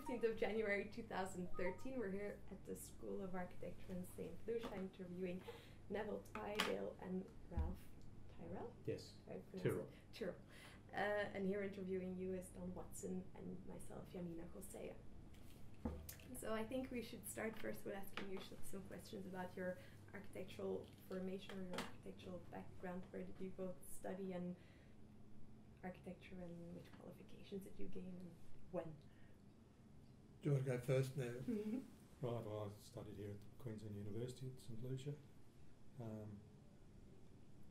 15th of January 2013. We're here at the School of Architecture in St. Lucia interviewing Neville, Twidale and Ralph Tyrell? Yes, Tyrell. And here interviewing you is Don Watson and myself, Janina, Gosseye. So I think we should start first with asking you some questions about your architectural formation or your architectural background. Where did you both study and architecture, and which qualifications did you gain and when? Do you want to go first now? Mm-hmm. Right, well, I studied here at Queensland University at St. Lucia.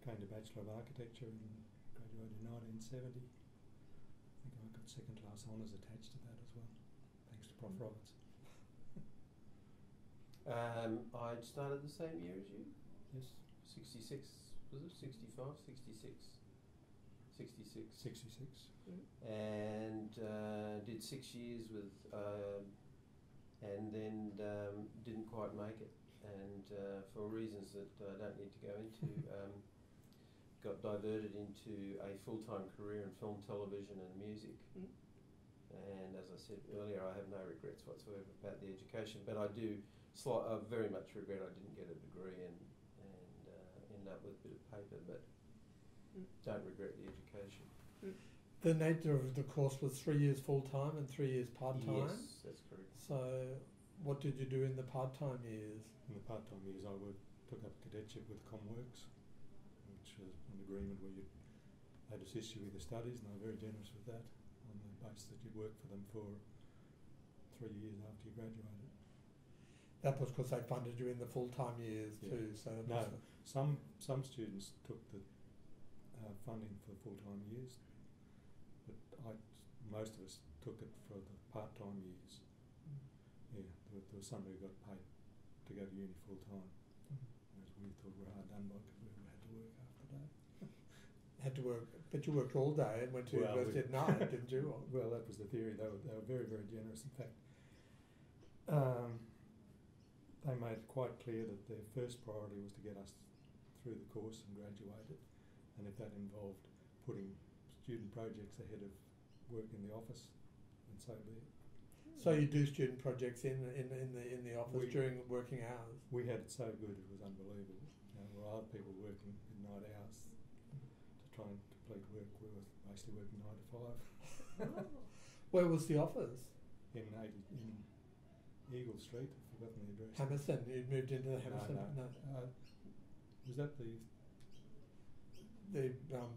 Gained a Bachelor of Architecture and graduated in 1970. I think I got second class honours attached to that as well, thanks to Prof. Roberts. I'd started the same year as you? Yes. 66, was it? 65, 66? 66. 66. Mm-hmm. And did 6 years with, and then didn't quite make it. And for reasons that I don't need to go into, got diverted into a full-time career in film, television and music. Mm-hmm. And as I said earlier, I have no regrets whatsoever about the education, but I do very much regret I didn't get a degree and end up with a bit of paper, but don't regret the education. The nature of the course was 3 years full-time and 3 years part-time? Yes, that's correct. So what did you do in the part-time years? In the part-time years I took up cadetship with Comworks, which was an agreement where they'd assist you with your studies, and they were very generous with that, on the basis that you'd work for them for 3 years after you graduated. That was because they funded you in the full-time years too. So no, some students took the funding for the full-time years, but most of us took it for the part-time years. Yeah, there was some who got paid to go to uni full-time, whereas we thought we were hard done by because we had to work after that. Had to work, but you worked all day and went to university at night, didn't you? Well, that was the theory. They were very, very generous. In fact, they made it quite clear that their first priority was to get us through the course and graduated, and if that involved putting student projects ahead of work in the office, then so be it. So you do student projects in the office during working hours? We had it so good it was unbelievable. While other people were working midnight hours to try and complete work, we were basically working 9 to 5. Oh. Where was the office? In Eagle Street, I've forgotten the address. Hammerson. You'd moved into the Hammerson? No. Was that the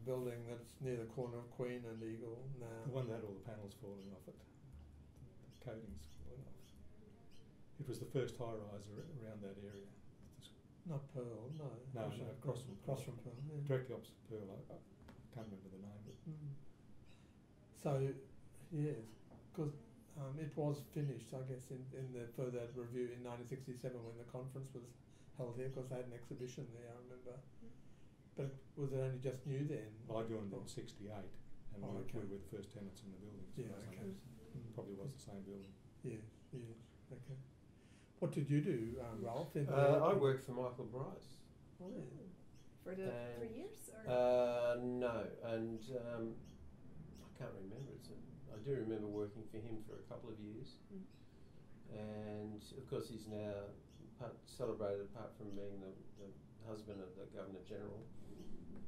building that's near the corner of Queen and Eagle now? The one that had all the panels falling off it. The coatings falling off. It was the first high-rise around that area. Not Pearl, no. No, across from Pearl. Yeah. Directly opposite Pearl. I can't remember the name. But So, yes, because it was finished, I guess, in the further review in 1967 when the conference was held here, because they had an exhibition there, I remember. But was it only just new then? Well, I joined in 68, and we were the first tenants in the building. So yeah, okay. Probably was the same building. Yes, okay. What did you do, Ralph? I worked for Michael Bryce. Oh, yeah. For the 3 years? Or? No, and I can't remember. I do remember working for him for a couple of years. And of course he's now celebrated, apart from being the husband of the Governor-General.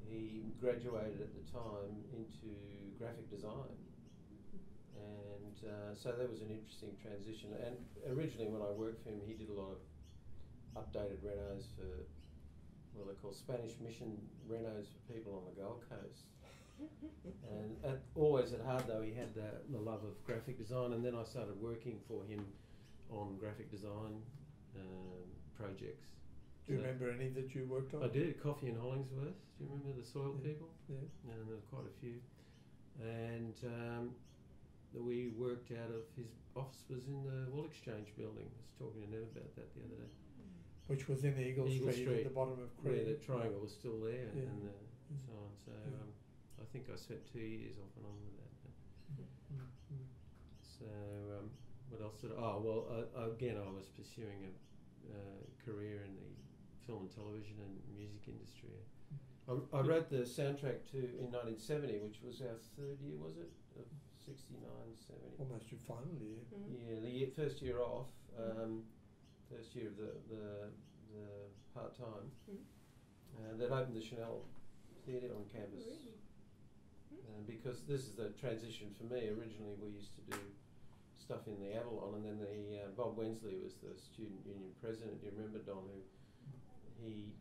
He graduated at the time into graphic design. And so that was an interesting transition. And originally when I worked for him, he did a lot of updated renos for what they call Spanish Mission renos for people on the Gold Coast. And always at heart though, he had the love of graphic design, and then I started working for him on graphic design projects. Do you remember any that you worked on? I did. Coffee in Hollingsworth. Do you remember the Soil People? Yeah. And there were quite a few. And we worked out of his office was in the Wool Exchange building. I was talking to Neville about that the other day. Which was in Eagle Street at the bottom of Creek. Where the triangle was still there and so on. So I think I spent 2 years off and on with that. So what else did I... Oh, well, again, I was pursuing a career in the film and television and music industry. I wrote the soundtrack in 1970, which was our third year, was it? Of 69, 70. Almost your final year. Yeah, the first year off, first year of the part time, they'd opened the Chanel Theatre on campus. Oh, really? Because this is the transition for me. Originally, we used to do stuff in the Avalon, and then Bob Wensley was the student union president. You remember, Don, who he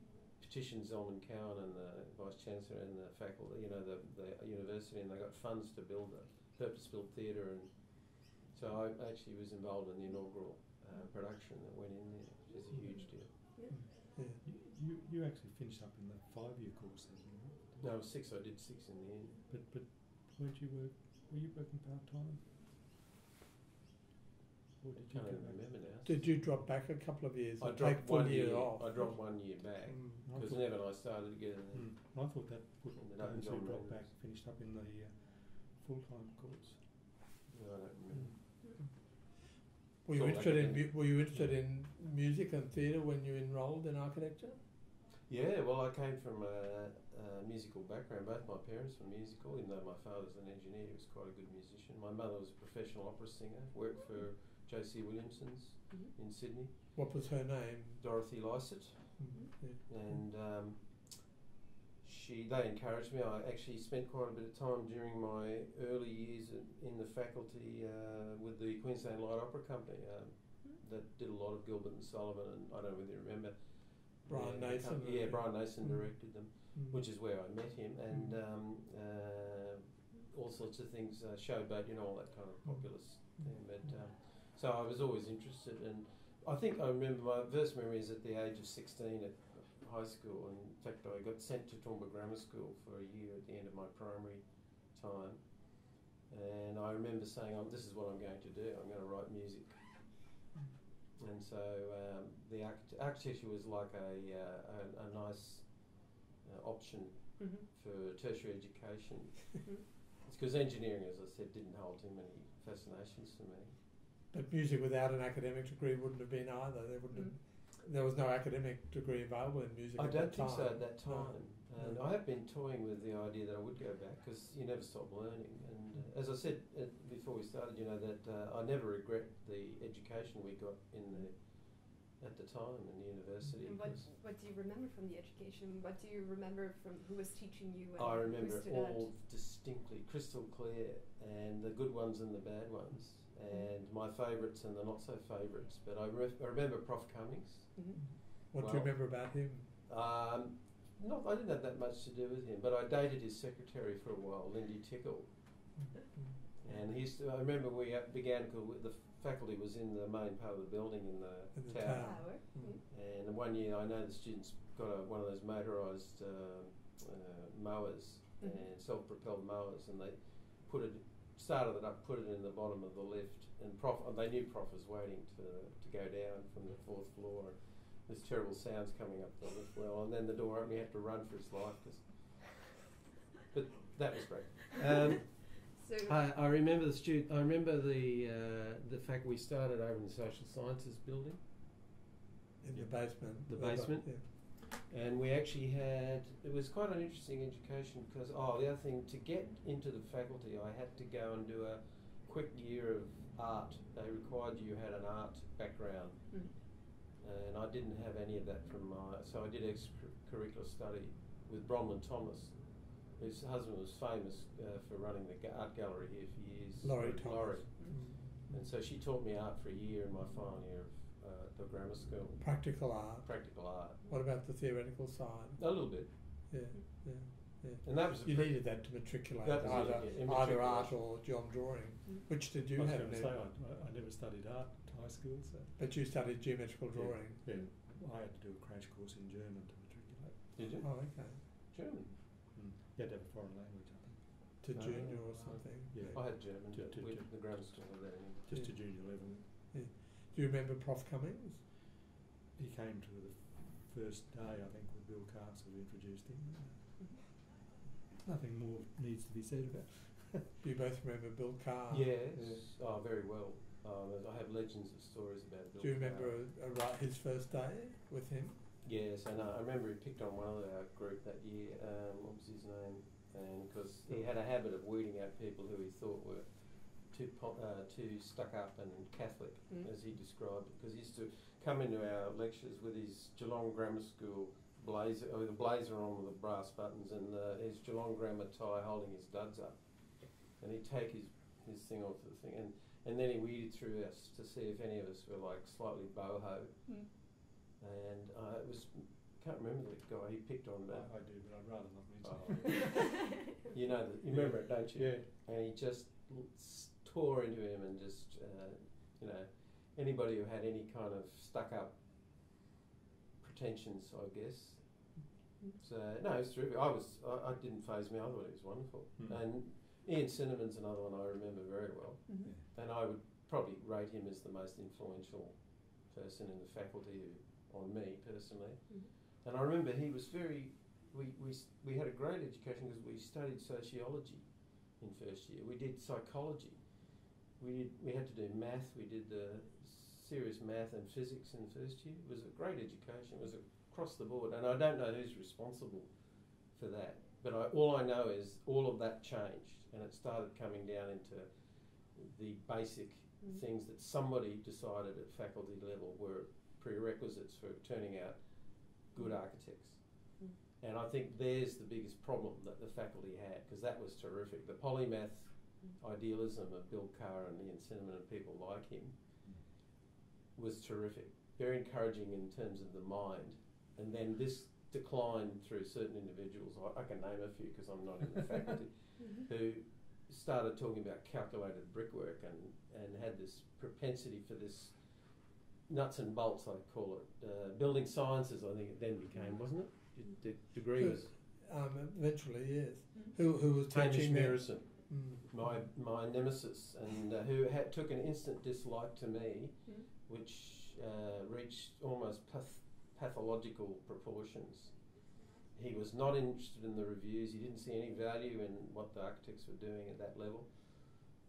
petitioned Zolman Cowan and the vice chancellor and the faculty, the university, and they got funds to build a purpose-built theatre. And so I actually was involved in the inaugural production that went in there, which is a huge deal. Yeah. You actually finished up in the 5-year course, didn't you? No, 6. I did 6 in the end. But weren't you were you working part-time? Or did you I can't remember now. Did you drop back a couple of years? I and dropped take full 1 year off? I dropped 1 year back because Neville and I started together. And I thought that would ended up in those who John dropped Reynolds. back finished up in the full-time course. No, I don't remember. Were you It's all interested in academic. Were you interested in music and theatre when you enrolled in architecture? Yeah, well, I came from a musical background. Both my parents were musical, even though my father's an engineer. He was quite a good musician. My mother was a professional opera singer, worked for J.C. Williamson's in Sydney. What was her name? Dorothy Lysett. Yeah. And they encouraged me. I actually spent quite a bit of time during my early years in the faculty with the Queensland Light Opera Company that did a lot of Gilbert and Sullivan, and I don't know whether you remember. Brian Nason. Brian Nason directed them, which is where I met him, and all sorts of things, showboat, all that kind of populist thing. But so I was always interested, and I think I remember my first memories at the age of 16 at high school. And in fact, I got sent to Toowoomba Grammar School for a year at the end of my primary time, and I remember saying, "This is what I'm going to do. I'm going to write music." And so the architecture was like a nice option for tertiary education. It's because engineering, as I said, didn't hold too many fascinations for me. But music without an academic degree wouldn't have been either. There was no academic degree available in music. I at don't that think time. so at that time. And I have been toying with the idea that I would go back because you never stop learning. And as I said before we started, that I never regret the education we got at the time in the university. And what do you remember from the education? What do you remember from who was teaching you? And I who remember stood all out? distinctly, crystal clear, and the good ones and the bad ones, and my favourites and the not so favourites. But I remember Prof Cummings. What do you remember about him? I didn't have that much to do with him, but I dated his secretary for a while, Lindy Tickle. And I remember we began, the faculty was in the main part of the building in the tower. And one year I know the students got one of those motorised mowers and self-propelled mowers, and they started it up, put it in the bottom of the lift, and they knew Prof was waiting to go down from the 4th floor. There's terrible sounds coming up the lift well, and then the door opened. He had to run for his life, but that was great. I remember I remember the fact we started over in the social sciences building. In the basement. The basement. And we actually it was quite an interesting education because, the other thing, to get into the faculty, I had to go and do a quick year of art. They required you had an art background. And I didn't have any of that so I did extracurricular study with Bronwyn Thomas, whose husband was famous for running the art gallery here for years. Laurie Thomas. And so she taught me art for a year in my final year of the grammar school. Practical art. What about the theoretical side? A little bit. Yeah. And that was you needed that to matriculate, either art or geom drawing. Which did you have? I never studied art at high school. So. But you studied geometrical drawing? Yeah. I had to do a crash course in German to matriculate. Did you? Oh, okay. German? You had to have a foreign language, I think. To junior or something? Yeah. I had German, with the grammar school of that. Just to junior level. Yeah. Do you remember Prof Cummings? He came to the first day, I think, with Bill Castle, who introduced him. Nothing more needs to be said about it. Do you both remember Bill Carr? Yes. Oh, very well. I have legends of stories about Bill. Do you remember his first day with him? Yes, I know. I remember he picked on one of our group that year. What was his name? And because he had a habit of weeding out people who he thought were too stuck up and Catholic, as he described it, because he used to come into our lectures with his Geelong Grammar School blazer, with a blazer on with the brass buttons, and his Geelong Grammar tie, holding his duds up, and he'd take his thing off the thing, and then he weeded through us to see if any of us were like slightly boho, and it was. Can't remember the guy he picked on, but I do, but I'd rather not mention it. You know, you remember it, don't you? Yeah. And he just tore into him, and just anybody who had any kind of stuck-up pretensions, I guess. So no, it was terrific. I didn't faze me. I thought it was wonderful. And Ian Cinnamon's another one I remember very well, and I would probably rate him as the most influential person in the faculty on me personally. And I remember he was very. We had a great education because we studied sociology in first year. We did psychology. We had to do math. We did serious math and physics in first year. It was a great education. It was across the board, and I don't know who's responsible for that. But all I know is all of that changed, and it started coming down into the basic things that somebody decided at faculty level were prerequisites for turning out good architects. And I think there's the biggest problem that the faculty had, because that was terrific. The polymath idealism of Bill Carr and Ian Cinnamon and people like him was terrific, very encouraging in terms of the mind. And then this declined through certain individuals, I can name a few because I'm not in the faculty, who started talking about calculated brickwork and had this propensity for this nuts and bolts, I call it. Building sciences, I think it then became, wasn't it? The degree was... eventually, yes. Who was teaching Hamish Merrison, my nemesis, and who took an instant dislike to me, which reached almost pathological proportions. He was not interested in the reviews. He didn't see any value in what the architects were doing at that level.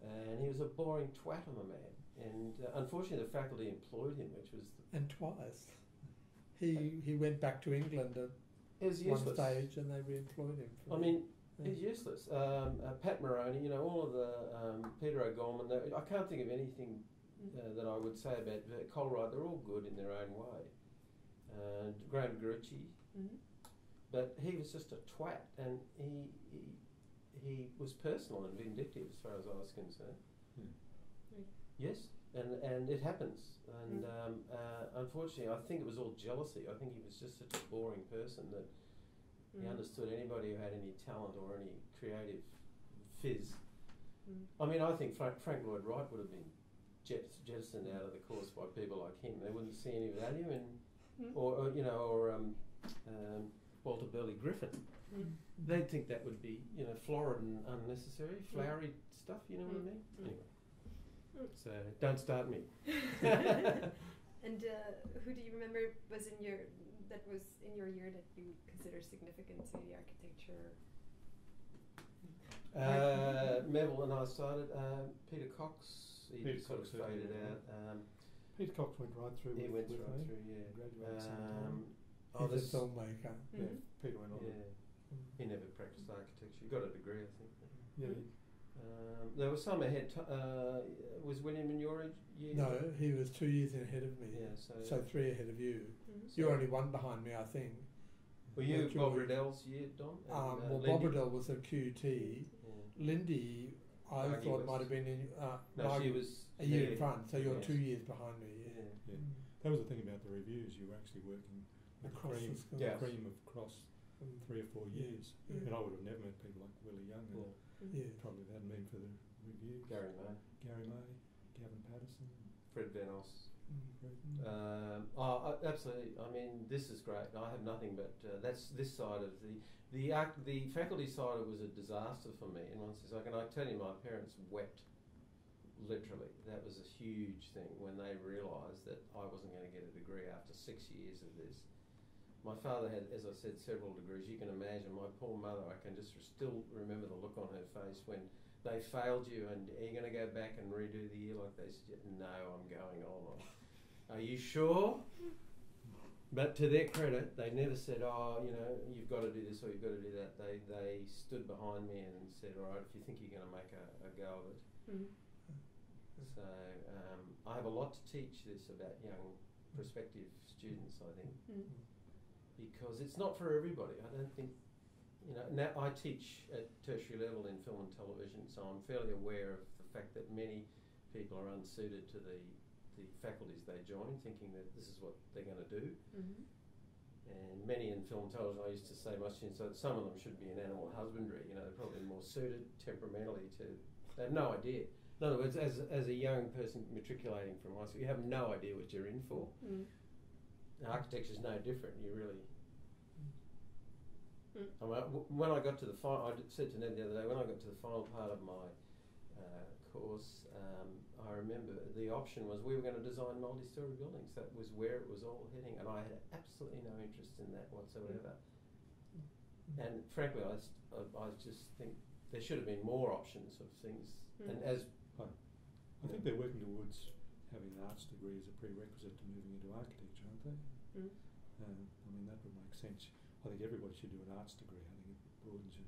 And he was a boring twat of a man. And unfortunately, the faculty employed him, which was... And twice. He went back to England at one stage and they re-employed him. I mean, he's useless. Pat Moroney, all of the... Peter O'Gorman, I can't think of anything that I would say about Colruyt. They're all good in their own way. Graham Grucci. But he was just a twat, and he was personal and vindictive as far as I was concerned. Yes, and it happens. And unfortunately, I think it was all jealousy. I think he was just such a boring person that he understood anybody who had any talent or any creative fizz. I mean, I think Frank Lloyd Wright would have been jettisoned out of the course by people like him. They wouldn't see any value in, or Walter Burley Griffin. They'd think that would be, florid and unnecessary, flowery stuff, you know what I mean? Anyway. So, don't start me. And who do you remember was in your year that you consider significant to the architecture? Neville and I started. Peter Cox, he sort of faded out. Peter Cox went right through. He went right me. through, yeah. Graduated at the same time. He's a filmmaker. Yeah, Peter went on. Yeah. He never practiced architecture. He got a degree, I think. Yeah. There was some ahead. Was William in your year? No, he was 2 years ahead of me. Yeah, so 3 ahead of you. So You're only 1 behind me, I think. Were you Bob Riddell's year, Don? Well, Bob Riddell was a QT. Yeah. Lindy, I thought might have been in. No, she was a year in front. So you're 2 years behind me. Yeah. That was the thing about the reviews. You were actually working with Across the school. the cream across 3 or 4 years. And I would have never met people like Willie Young. Probably if it hadn't been for the reviews. Gary May, Gavin Patterson, Fred Venos. Fred. Absolutely. I mean, this is great. I have nothing but that's this side of the faculty side. It was a disaster for me. In one sense, can I tell you, my parents wept. Literally, that was a huge thing when they realised that I wasn't going to get a degree after 6 years of this. My father had, as I said, several degrees. You can imagine my poor mother. I can just still remember the look on her face when they failed you, and are you going to go back and redo the year like they said? No, I'm going on. Are you sure? But to their credit, they never said, you've got to do this or you've got to do that. They stood behind me and said, all right, if you think you're going to make a go of it. So I have a lot to teach this about young prospective students, I think, because it's not for everybody. I don't think, now I teach at tertiary level in film and television, so I'm fairly aware of the fact that many people are unsuited to the faculties they join, thinking that this is what they're going to do. And many in film and television, I used to say to my students that some of them should be in animal husbandry. They're probably more suited temperamentally to. They have no idea. In other words, as a young person matriculating from high school, you have no idea what you're in for. Architecture is no different. You really. I mean, when I got to the final, I said to Ned the other day, when I got to the final part of my course, I remember the option was we were going to design multi-storey buildings. That was where it was all heading, and I had absolutely no interest in that whatsoever. And frankly, I just think there should have been more options of things. And as I think they're working towards having an arts degree as a prerequisite to moving into architecture, aren't they? I mean, that would make sense. I think everybody should do an arts degree. I think it broadens your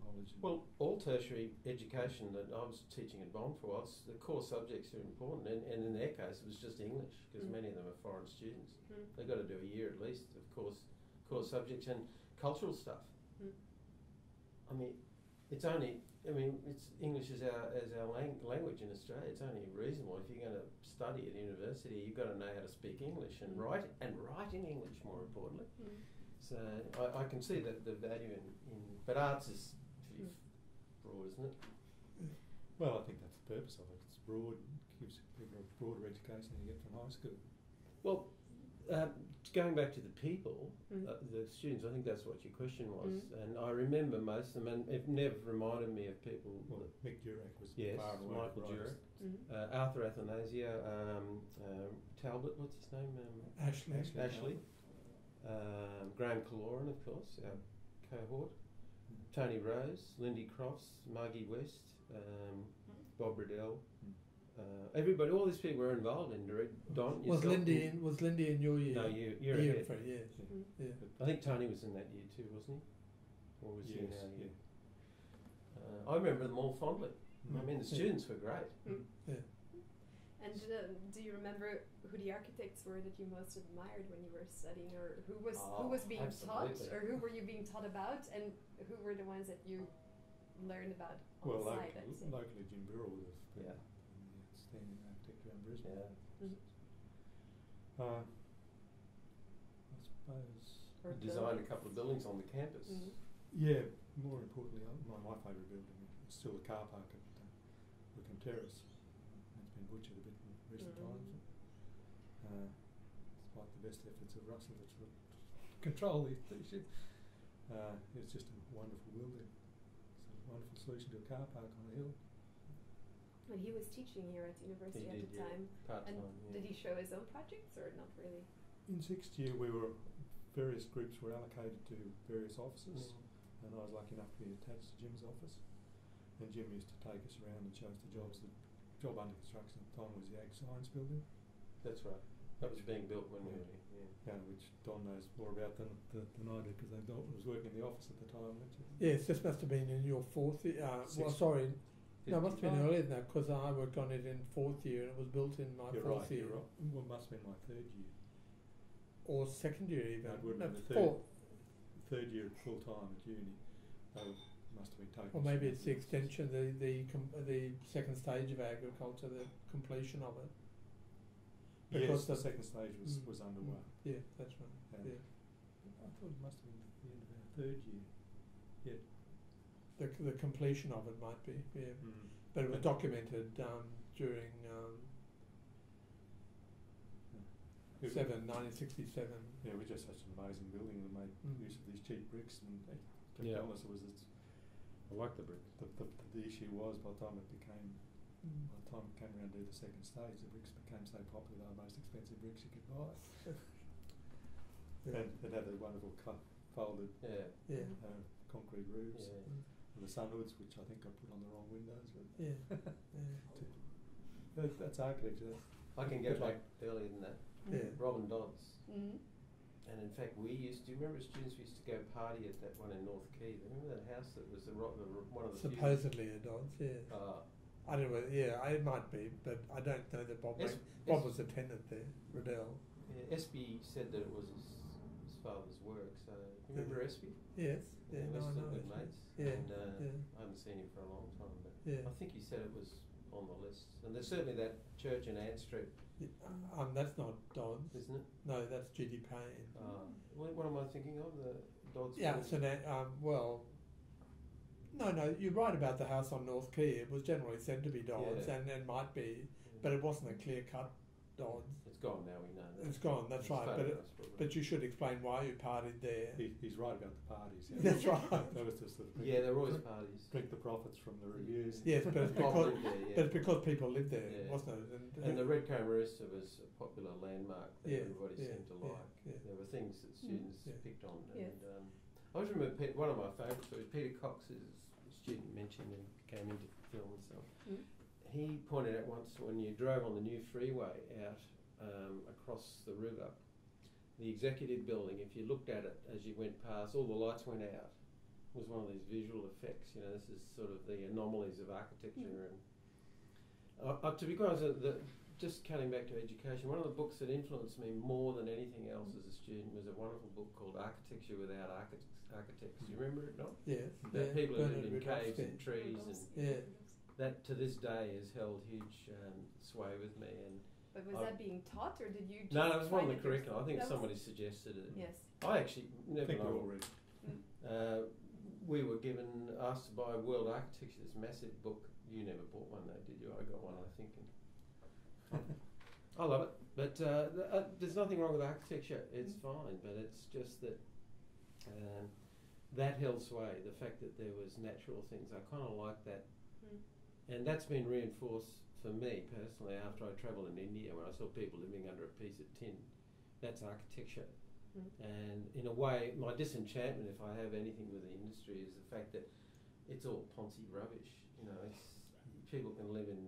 knowledge. Well, all tertiary education that I was teaching at Bond for, the core subjects are important, and in their case it was just English, because many of them are foreign students. They've got to do a year at least of core subjects and cultural stuff. I mean, it's English is our language in Australia. It's only reasonable if you're going to study at university, you've got to know how to speak English and write in English, more importantly. So I can see that the value in but arts is pretty broad, isn't it? Well, I think that's the purpose of it. It's broad, gives people a broader education than you get from high school. Well, going back to the people, the students, I think that's what your question was, and I remember most of them, and it never reminded me of people. Well, Mick Durack was far and away Michael Durack, Arthur Athanasio, Talbot, what's his name? Ashley. Graham Caloran, of course, our cohort. Tony Rose, Lindy Crofts, Margie West, Bob Riddell. Everybody, all these people were involved in direct. Don, was Lindy in your year? No, you're ahead. Yes. I think Tony was in that year too, wasn't he? Or was he in our year? I remember them all fondly. I mean, the students were great. And do you remember who the architects were that you most admired when you were studying, or who was being taught, or who were you being taught about, and who were the ones that you learned about on the side? Locally, Jim Burrell would have been the outstanding architect around Brisbane. I suppose he designed a couple of buildings on the campus. Yeah, more importantly, my favourite building is still the car park at Wickham Terrace. It's been butchered a bit in recent times. Despite the best efforts of Russell to control these shit. It's just a wonderful building. It's a wonderful solution to a car park on a hill. Well, he was teaching here at university at the time. Did he show his own projects or not really? In sixth year, various groups were allocated to various offices, and I was lucky enough to be attached to Jim's office. And Jim used to take us around and show us the jobs. The job under construction at the time was the Ag Science building. That's right. That was being built when we were here. Which Don knows more about than I do, because I was working in the office at the time. Yes, this must have been in your fourth year. No, it must have been earlier than that, because I worked on it in fourth year and it was built in my fourth year. You're right. Well, it must have been my third year. Or second year even. No, it would have been the third year full time at uni. Must have been taken. Or maybe it's the extension, the second stage of agriculture, the completion of it. Because the second stage was underway. Yeah, that's right. Yeah. I thought it must have been the end of our third year. Yeah. The completion of it might be, but it was documented during 1967. Yeah, it was just such an amazing building that made use of these cheap bricks, and to be honest, I like the brick. The issue was by the time it came around to do the second stage, the bricks became so popular, they were the most expensive bricks you could buy. And it had the wonderful folded concrete roofs. And the sunhoods, which I think I put on the wrong windows. But that's architecture. I can go back earlier than that. Robin Dodds. And in fact, do you remember students used to go party at that one in North Quay? Remember that house that was one of the supposedly a Dodds, I don't know. Yeah, it might be, but I don't know that Bob. Bob was a tenant there. Riddell. Yeah, Espy said that it was his father's work. So you remember Espy? Yes. Yeah. We're No, I still know. good mates. Yeah. And Yeah. I haven't seen him for a long time, but Yeah. I think he said it was on the list. And there's certainly that church in Ann Street, That's not Dodds. isn't it? No, that's G.D. Payne. What am I thinking of? The Dodds. Yeah, building? so that, well, no, you're right about the house on North Quay. It was generally said to be Dodds, Yeah. and it might be, Yeah. but it wasn't a clear-cut Dodds. It's gone now. We know that. It's gone, that's It's right. photographs, probably. But you should explain why you partied there. He's right about the parties. Yeah. That's right. That was just the Yeah, there were always parties. drink the profits from the reviews. Yes, but it's Bob because, lived there, yeah. but it's because people lived there, Yeah. wasn't it? And the Red Comb Rooster was a popular landmark that Yeah, everybody yeah, seemed to yeah, like. yeah. There were things that students Yeah. picked on. Yes. And I always remember one of my favourite stories, Peter Cox, who's a student mentioned and came into film and stuff. Mm. He pointed out once when you drove on the new freeway out across the river, the executive building, if you looked at it as you went past, all the lights went out. It was one of these visual effects. You know, this is sort of the anomalies of architecture. And to be quite honest, just cutting back to education, one of the books that influenced me more than anything else as a student was a wonderful book called Architecture Without Architects. Do you remember it, Noel? Yes. About people who lived in Bernard caves Rudolph, and trees, and Yeah. that to this day has held huge sway with me. And But was that being taught, or did you just no, it was one of find the it curriculum. I think yourself? That somebody was- suggested it. Yes. I actually I never think we all know. read. We were asked to buy World Architecture, this massive book. You never bought one though, did you? I got one, I think. And I love it, but there's nothing wrong with architecture. It's fine, but it's just that that held sway. The fact that there was natural things, I kind of like that, and that's been reinforced for me personally after I travelled in India, where I saw people living under a piece of tin. That's architecture. And in a way, my disenchantment, if I have anything with the industry, is the fact that it's all Ponzi rubbish. You know, people can live in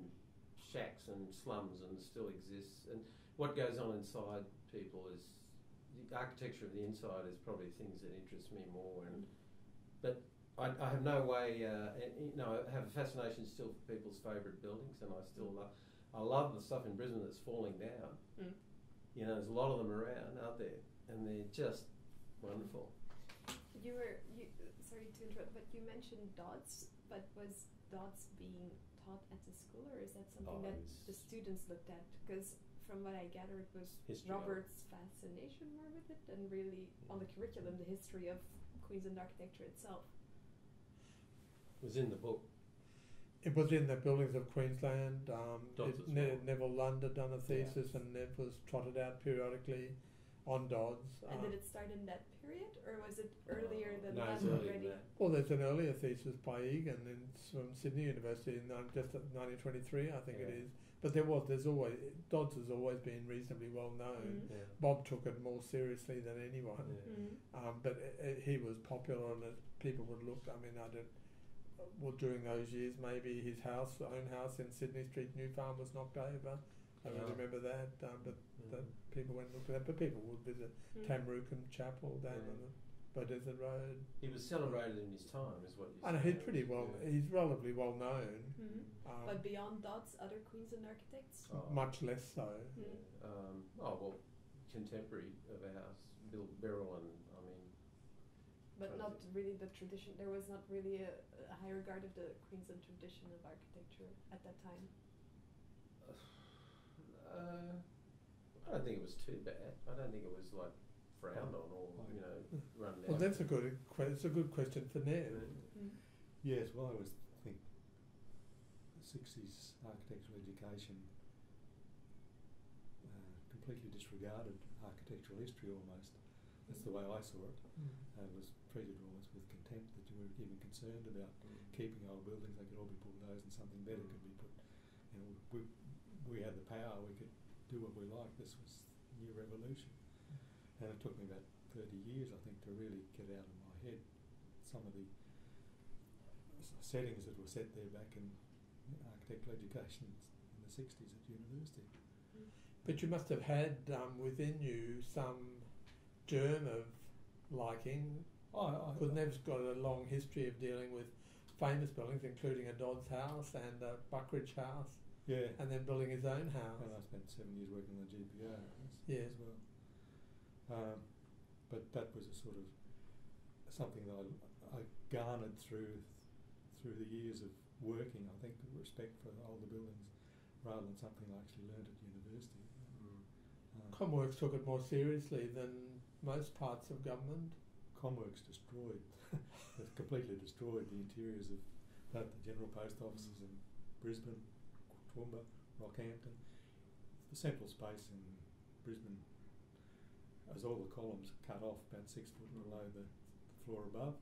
shacks and slums and still exists. And what goes on inside people is the architecture of the inside is probably things that interest me more. But I have no way. I have a fascination still for people's favourite buildings, and I love the stuff in Brisbane that's falling down. You know, there's a lot of them around out there, and they're just wonderful. Sorry to interrupt, but you mentioned Dodds. But was Dodds being taught at the school, or is that something that the students looked at? Because from what I gather, it was History Robert's fascination more with it, and really on the curriculum, the history of Queensland architecture itself. It was in the book. It was in the buildings of Queensland. Dodds as well. Neville Lund had done a thesis, and Nev was trotted out periodically on Dodds. And did it start in that period, or was it earlier than No, that it's earlier already? than that. Well, there's an earlier thesis by Egan from Sydney University in just 1923, I think it Yeah. is. But Dodds has always been reasonably well known. Yeah. Bob took it more seriously than anyone. Yeah. But he was popular, and people would look. I mean, during those years, maybe his own house in Sydney Street, New Farm, was knocked over. I don't remember that, but that people went and looked at that. But people would visit Tamrukum Chapel down on the Beaudesert Road. He was celebrated in his time, is what you I know say. he's relatively well known. But beyond Dodds, other Queensland architects? Much less so. Contemporary of ours, Bill Beryl, and But not really the tradition. There was not really a high regard of the Queensland tradition of architecture at that time. I don't think it was too bad. I don't think it was like frowned on or run down. Well, that's a good question for Nev. Yes, well, I always think the 60s architectural education completely disregarded architectural history almost. That's the way I saw it. And was treated almost with contempt, that you were even concerned about keeping old buildings. They could all be bulldozed and something better could be put. You know, we had the power, we could do what we liked. This was new revolution. And it took me about 30 years, I think, to really get out of my head some of the settings that were set there back in architectural education in the 60s at university. But you must have had within you some germ of liking. Because Nev's got a long history of dealing with famous buildings, including a Dodds house and a Buckridge house, Yeah. and then building his own house. And I spent 7 years working on the GPO Yeah. as well. But that was a sort of something that I garnered through the years of working, I think, respect for older buildings, rather than something I actually learned at university. Comworks took it more seriously than most parts of government. Comworks destroyed, they've completely destroyed the interiors of both the General Post offices in Brisbane, Toowoomba, Rockhampton. The central space in Brisbane has all the columns cut off about 6 foot below the floor above,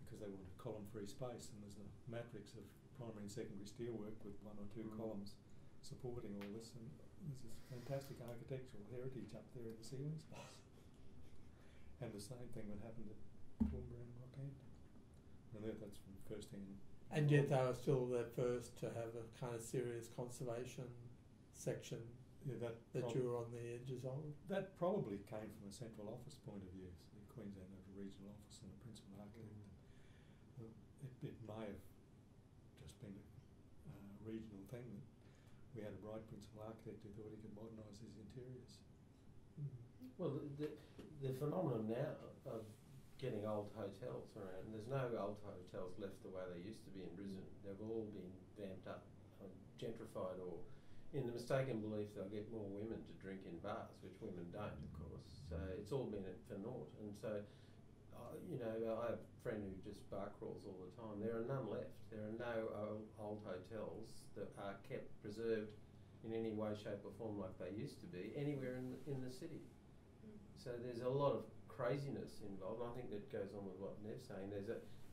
because they wanted column-free space, and there's a matrix of primary and secondary steelwork with 1 or 2 columns supporting all this, and there's this fantastic architectural heritage up there in the ceiling space. And the same thing would happen to Toowoomba and Rockhampton. And that's from first hand. And yet they were still the first to have a kind of serious conservation section that you were on the edges of. That probably came from a central office point of view. So the Queensland had a regional office and a principal architect. It may have just been a regional thing that we had a bright principal architect who thought he could modernise his interiors. Well, the phenomenon now of getting old hotels around, there's no old hotels left the way they used to be in Brisbane. They've all been vamped up, gentrified, or in the mistaken belief they'll get more women to drink in bars, which women don't, of course. So it's all been for naught. And so, I have a friend who just bar crawls all the time. There are none left. There are no old hotels that are kept preserved in any way, shape or form like they used to be anywhere in the city. So there's a lot of craziness involved, and I think that goes on with what Nev's saying.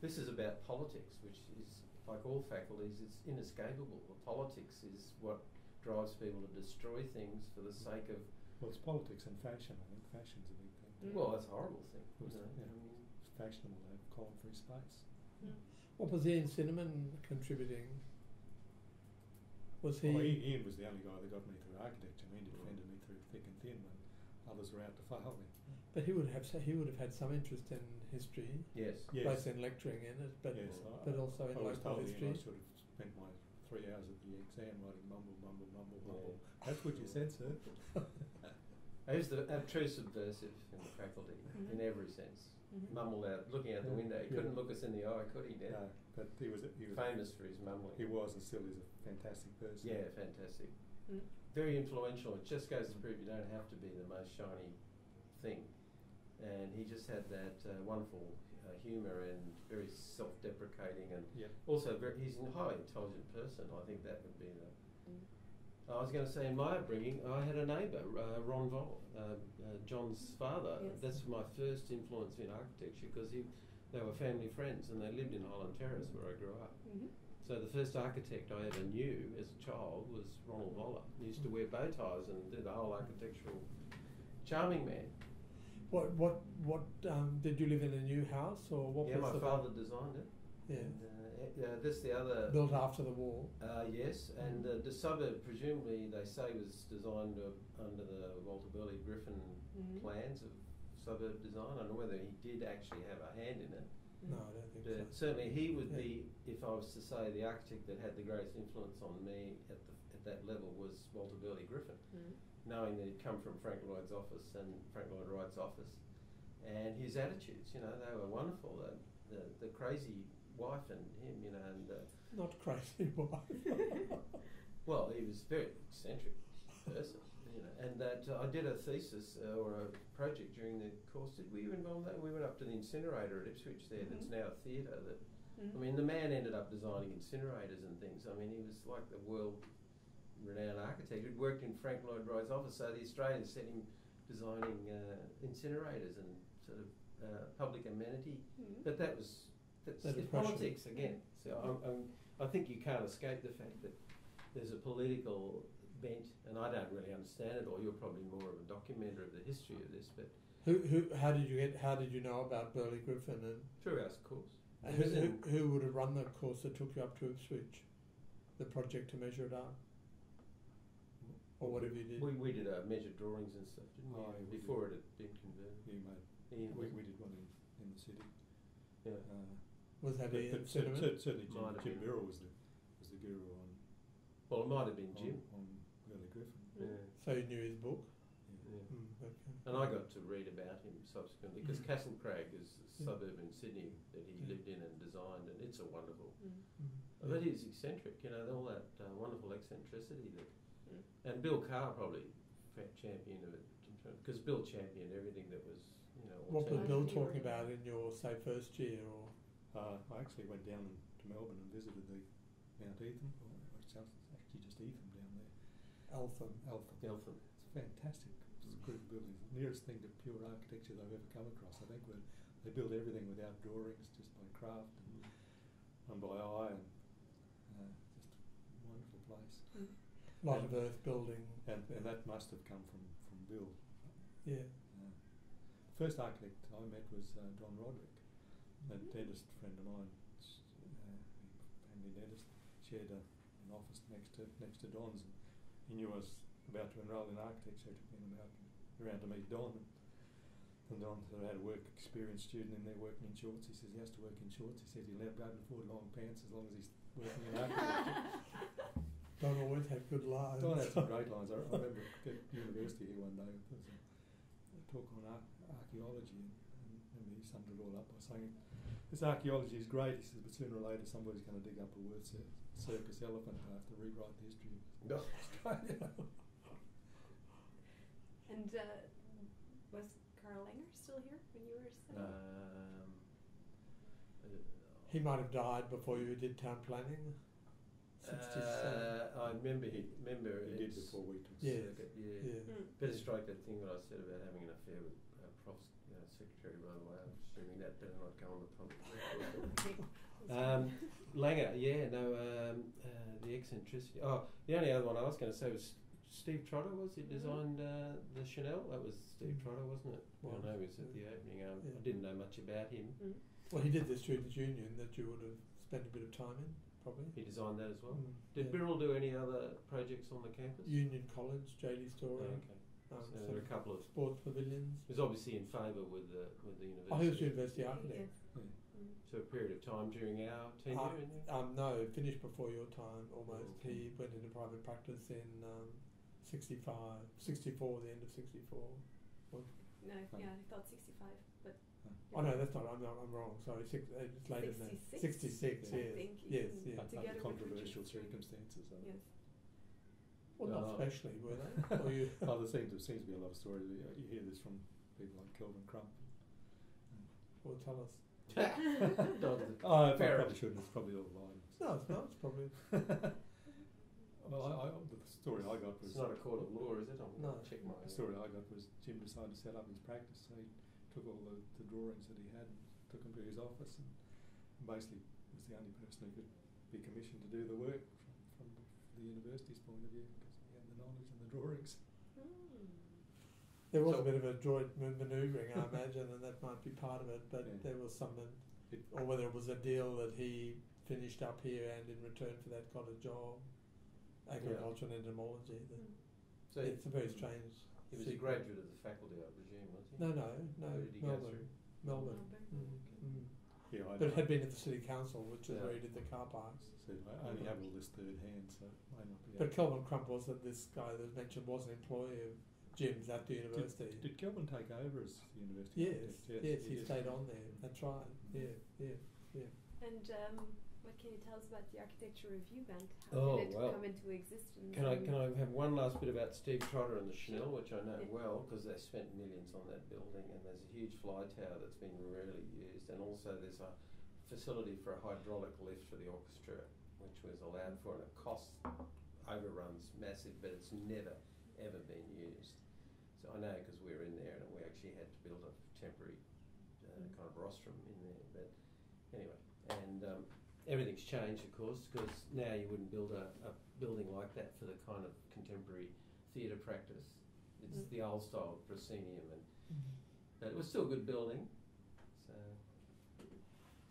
This is about politics, which is, like all faculties, it's inescapable. The politics is what drives people to destroy things for the sake of... Well, it's politics and fashion. I think fashion's a big thing. Well, that's a horrible thing. It's fashionable to have column-free space. What was Ian Cinnamon contributing? Was he... Well, Ian was the only guy that got me through architecture. He defended me through thick and thin when others were out to fail me. But he would have had some interest in history. Yes. Both in lecturing in it, but also in local history. I sort of spent my 3 hours at the exam writing mumble. That's what you said, sir. He was the true subversive in the faculty, in every sense. Mumbled out, looking out the window. He couldn't look us in the eye, could he, Dad? No, but he was famous for his mumbling. He was and still is a fantastic person. Yeah, fantastic. Very influential. It just goes to prove you don't have to be the most shiny thing. And he just had that wonderful humour and very self-deprecating, and also he's a highly intelligent person. I think that would be the... I was going to say, in my upbringing, I had a neighbour, Ron Voll, John's father. Yes. That's my first influence in architecture, because they were family friends and they lived in Highland Terrace where I grew up. So the first architect I ever knew as a child was Ronald Voller. He used to wear bow ties and do the whole architectural... Charming man. What did you live in a new house, or what? Yeah, my father designed it. Yeah. And this the other... Built after the war. Yes, and the suburb presumably they say was designed under the Walter Burley Griffin plans of suburb design. I don't know whether he did actually have a hand in it. No, I don't think but so. Certainly he would be, if I was to say the architect that had the greatest influence on me at that level was Walter Burley Griffin. Knowing that he'd come from Frank Lloyd's office and Frank Lloyd Wright's office, and his attitudes, they were wonderful. The crazy wife and him, and not crazy wife. Well, he was a very eccentric person, and that I did a thesis or a project during the course. Were you involved in that? We went up to the incinerator at Ipswich there. That's now a theatre. I mean, the man ended up designing incinerators and things. I mean, he was like the world-renowned architect who'd worked in Frank Lloyd Wright's office. So the Australians sent him designing incinerators and sort of public amenity. But that's politics again. So I think you can't escape the fact that there's a political bent, and I don't really understand it, or you're probably more of a documenter of the history of this. But how did you know about Burley Griffin and through our course? Who would have run the course that took you up to Ipswich, the project to measure it out, or whatever you did? We did measured drawings and stuff, didn't we? Before it had been converted. We did one in the city. Yeah. Was that Ian But Cinnamon? certainly Might have Jim been. Birrell was the guru on Well, it might have been Jim. on Early Griffin. Yeah. So you knew his book? Yeah. Okay. And I got to read about him subsequently because Castle Craig is a suburb in Sydney that he lived in and designed, and it's a wonderful. But he is eccentric, you know, all that wonderful eccentricity that. And Bill Carr probably championed it because Bill championed everything that was, you know. What was Bill alternative. talking about in your, say, first year? Or I actually went down to Melbourne and visited the Mount Ethan, or it's actually just Ethan down there. Eltham? Eltham. It's fantastic. It's a group of buildings. The nearest thing to pure architecture they've ever come across, I think, where they built everything without drawings, just by craft and by eye, and just a wonderful place. A lot of earth building. And that must have come from Bill. Yeah. The first architect I met was Don Roderick, a dentist friend of mine, family dentist, shared an office next to Don's. And he knew I was about to enrol in architecture, so he took me around to meet Don. And Don sort of had a work experienced student in there working in shorts. He says he has to work in shorts. He says he'll never be able to afford long pants as long as he's working in architecture. Don always had good lines. Don had some great lines. I remember at university here one day, there was a talk on archaeology, and he summed it all up by saying, this archaeology is great, he says, but sooner or later somebody's going to dig up a Worth circus elephant and have to rewrite the history of Australia. And was Carl Langer still here when you were studying? He might have died before you did town planning. 67. I remember he did before we took circuit. Yeah. Better Mm. strike that thing that I said about having an affair with Prof's secretary, by the way. I'm assuming that better not go on the public record. Langer, the eccentricity. Oh, the only other one I was going to say was Steve Trotter. Was he designed the Chanel? That was Steve Trotter, wasn't it? Well, I know he was at the opening. I didn't know much about him. Well, he did the Students' Union that you would have spent a bit of time in, probably. He designed that as well. Did Yeah. Birrell do any other projects on the campus? Union College, JD Story. Okay. So there were a couple of. Sports pavilions. He was obviously in favour with the university. Oh, he was university architect. So a period of time during our tenure in there? No, finished before your time almost. Okay. He went into private practice in 64, the end of 64. No, yeah, I thought 65, but. Oh no, that's not. I'm wrong. Sorry, it's later than that. 66. I Yes. think, Yes. even Yeah. together Under with controversial Richard Stewart. circumstances. Yes. Well, not especially, were they? Or you? Oh, there seems to be a lot of stories. You hear this from people like Kelvin Crump. Well, tell us. I probably shouldn't. It's probably all lying. No, it's not. It's probably. Well, the story I got was. It's not a court of law, is it? I'm No. going to check my. The story I got was Jim decided to set up his practice, so he took all the drawings that he had and took them to his office, and basically was the only person who could be commissioned to do the work from the university's point of view, because he had the knowledge and the drawings. There was a bit of a droid manoeuvring, I imagine, and that might be part of it. But there was something, or whether it was a deal that he finished up here and in return for that got a job, agriculture and entomology. So it's a very strange. He was a graduate of the faculty, I presume, was he? No, Where did he go through? Melbourne. Yeah, But it had been at the city council, which is where he did the car parks. So I only have all this third hand, so it may not be. But Kelvin Crump was that this guy that was mentioned was an employee of Jim's at the university. Did Kelvin take over as university? Yes, he stayed on there. That's right. Yeah. And what can you tell us about the Architecture Review Band? How Oh, did it well. come into existence? Can I have one last bit about Steve Trotter and the Chanel, which I know well because they spent millions on that building, and there's a huge fly tower that's been rarely used, and also there's a facility for a hydraulic lift for the orchestra, which was allowed for, and it cost overruns massive, but it's never ever been used. So I know because we were in there, and we actually had to build a temporary kind of rostrum in there. But anyway, and everything's changed, of course, because now you wouldn't build a building like that for the kind of contemporary theatre practice. It's the old style proscenium, but it was still a good building. So.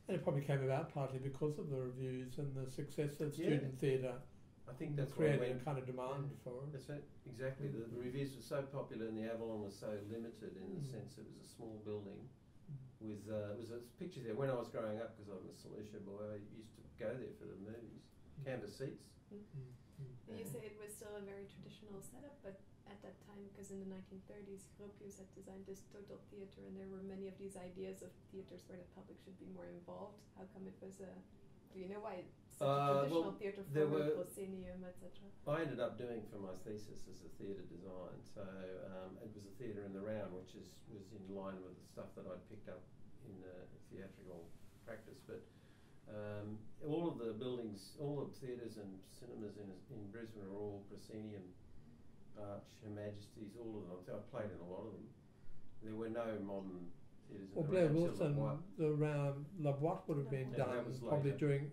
And it probably came about partly because of the reviews and the success of student theatre. I think that's creating a kind of demand for it. That's right, exactly. The reviews were so popular, and the Avalon was so limited in the sense it was a small building with it was a picture there when I was growing up, because I'm a St Lucia boy. I used to go there for the movies, canvas seats. You say it was still a very traditional setup, but at that time, because in the 1930s, Gropius had designed this total theatre, and there were many of these ideas of theatres where the public should be more involved. How come it was do you know why it's such a traditional theatre form, proscenium, etc.? I ended up doing for my thesis as a theatre design, so it was a theatre in the round, which was in line with the stuff that I'd picked up in theatrical practice. But all of the buildings, all the theatres and cinemas in Brisbane are all proscenium, Arch, Her Majesty's, all of them. So I played in a lot of them. There were no modern theatres in Well, the Blair round. Wilson, the round La Boite would have been Yeah, done that was probably later. during,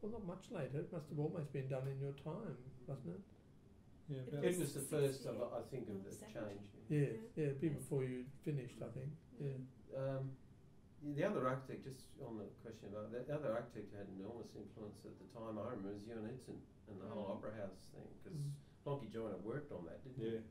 well, not much later. It must have almost been done in your time, wasn't it? Yeah, It about It was the first, 68 I think, of or the 70. change. Yeah, yeah, be Yes. before you finished, I think. Yeah. The other architect, just on the question about that, the other architect who had enormous influence at the time, I remember, was Johan Utzon and the whole Opera House thing, because Lonky Joyner worked on that, didn't he? yeah,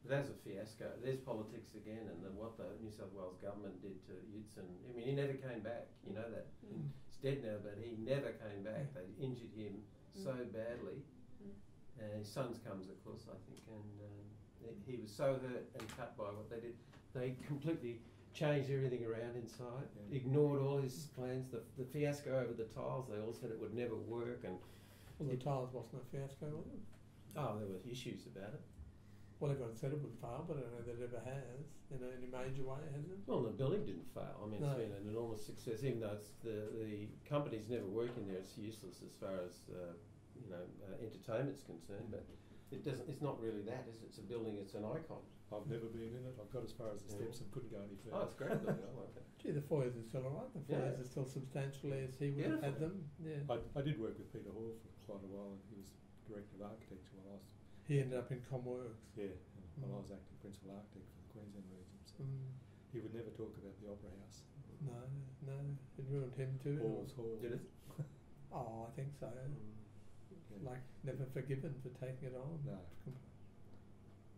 But that was a fiasco. There's politics again, and what the New South Wales government did to Utzon. I mean, he never came back, you know that. He's dead now, but he never came back. They injured him so badly. His sons comes, of course, I think, and he was so hurt and cut by what they did. They completely changed everything around inside, ignored all his plans. The fiasco over the tiles, they all said it would never work. And Well, the tiles wasn't a fiasco, was it? oh, there were issues about it. Well, everyone said it would fail, but I don't know that it ever has in any major way, has it? Well, the building didn't fail. I mean, No. it's been an enormous success. Even though the company's never working there, it's useless as far as entertainment's concerned. But it doesn't. It's not really that, is it? It's a building. It's an icon. I've never been in it. I've got as far as the steps and couldn't go any further. Oh, it's a great building. I like it. Gee, the foyers are still alright. The foyers are still substantially as he would have had them. Yeah. I did work with Peter Hall for quite a while, and he was director of architecture while I was He ended up in Comworks. while I was acting principal architect for the Queensland region. So he would never talk about the Opera House. No, it ruined him too. Hall's Hall. Did it? Oh, I think so. Yeah. Like never forgiven for taking it on. No.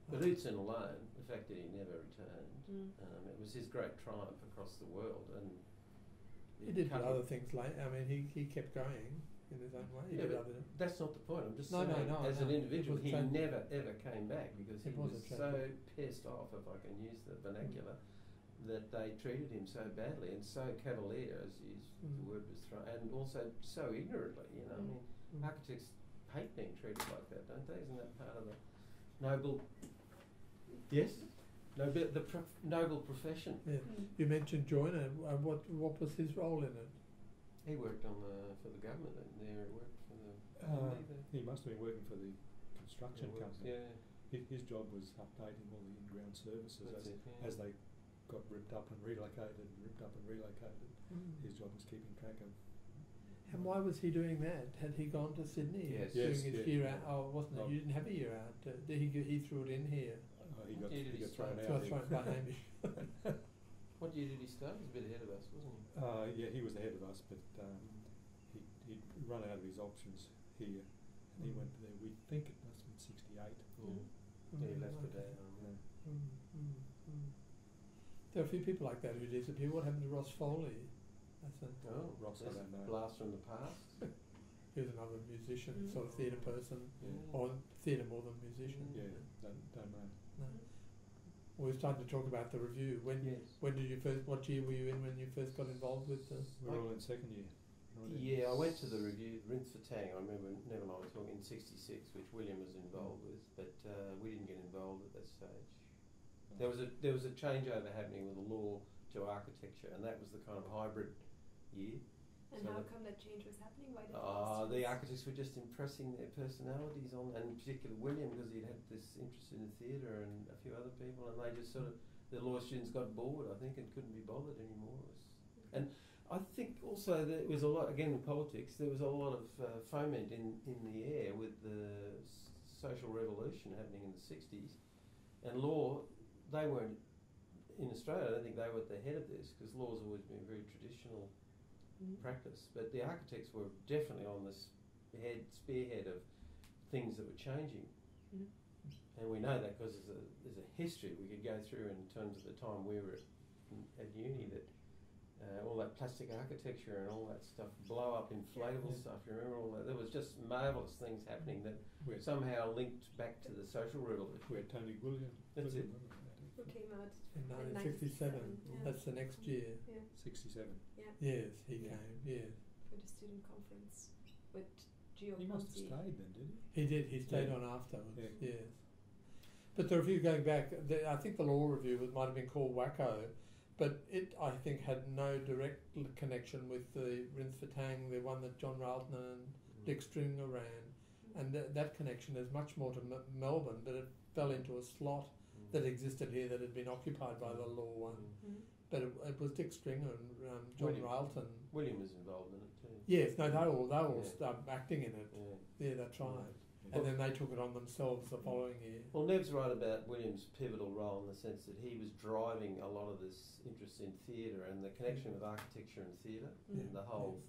But Utzon alone, the fact that he never returned, it was his great triumph across the world. And He did other things later. I mean, he kept going in his own way. He did other. That's not the point. I'm just No, saying, no, as an individual, he tragic. never ever came back because he It was was a so tragic. pissed off, if I can use the vernacular, that they treated him so badly and so cavalier, as the word was thrown, and also so ignorantly. You know, I mean, architects hate being treated like that, don't they? Isn't that part of the noble? Yes. Noble profession. Yeah. You mentioned Joyner. What was his role in it? He worked on for the government there. He worked for the. He must have been working for the construction company. Yeah. His job was updating all the in-ground services as they got ripped up and relocated. His job was keeping track of. And why was he doing that? Had he gone to Sydney? Yes. Doing Yes, his yeah. year out? Oh, wasn't it? You didn't have a year out. He threw it in here. He got Did he thrown So out. thrown by Hamish. What year did he start? He was a bit ahead of us, wasn't he? Yeah, he was ahead of us, but he'd run out of his options here, and he went there. We think it must have been 68. Yeah, he left for day. There are a few people like that who disappear. What happened to Ross Foley? Ross, I don't know. Blast from the past. He was another musician, sort of theatre person, or theatre more than musician. Yeah, don't know. No. We were starting to talk about the review. When did you first? What year were you in when you first got involved with the? We're all in second year. Yeah, I went to the review, Rinse for Tang. I remember Neville and I were talking in '66, which William was involved with, but we didn't get involved at that stage. There was a changeover happening with the law to architecture, and that was the kind of hybrid year. And So how that- come that change was happening? Why did The architects were just impressing their personalities on, and in particular William, because he'd had this interest in the theatre, and a few other people, and they just sort of, the law students got bored, I think, and couldn't be bothered anymore. And I think also that it was a lot, again in politics, there was a lot of foment in the air with the social revolution happening in the 60s, and law, they weren't, in Australia I don't think they were at the head of this, because law's always been very traditional practice, but the architects were definitely on this spearhead of things that were changing, and we know that because there's a history we could go through in terms of the time we were at uni that all that plastic architecture and all that stuff, blow up inflatable stuff. You remember all that? There was just marvellous things happening that somehow linked back to the social revolution. We had Tony William. That's it. Who came out in 1967. That's the next year. 67. Yes, he came. Yeah. For the student conference with Gio He must have Ponzi. stayed then, did he? He did. He stayed on afterwards. Yeah. Yes. But the review going back, I think the law review might have been called Wacko, but it I think had no direct connection with the Rinth Fatang, the one that John Ralton and Dick Stringer ran, and that connection is much more to Melbourne, but it fell into a slot that existed here that had been occupied by the law one. But it was Dick Stringer and John Ralton. William was involved in it too. Yes, no, they all acting in it. Yeah, that's right. Yeah. And then they took it on themselves the following year. Well, Nev's right about William's pivotal role in the sense that he was driving a lot of this interest in theatre and the connection with architecture and theatre and the whole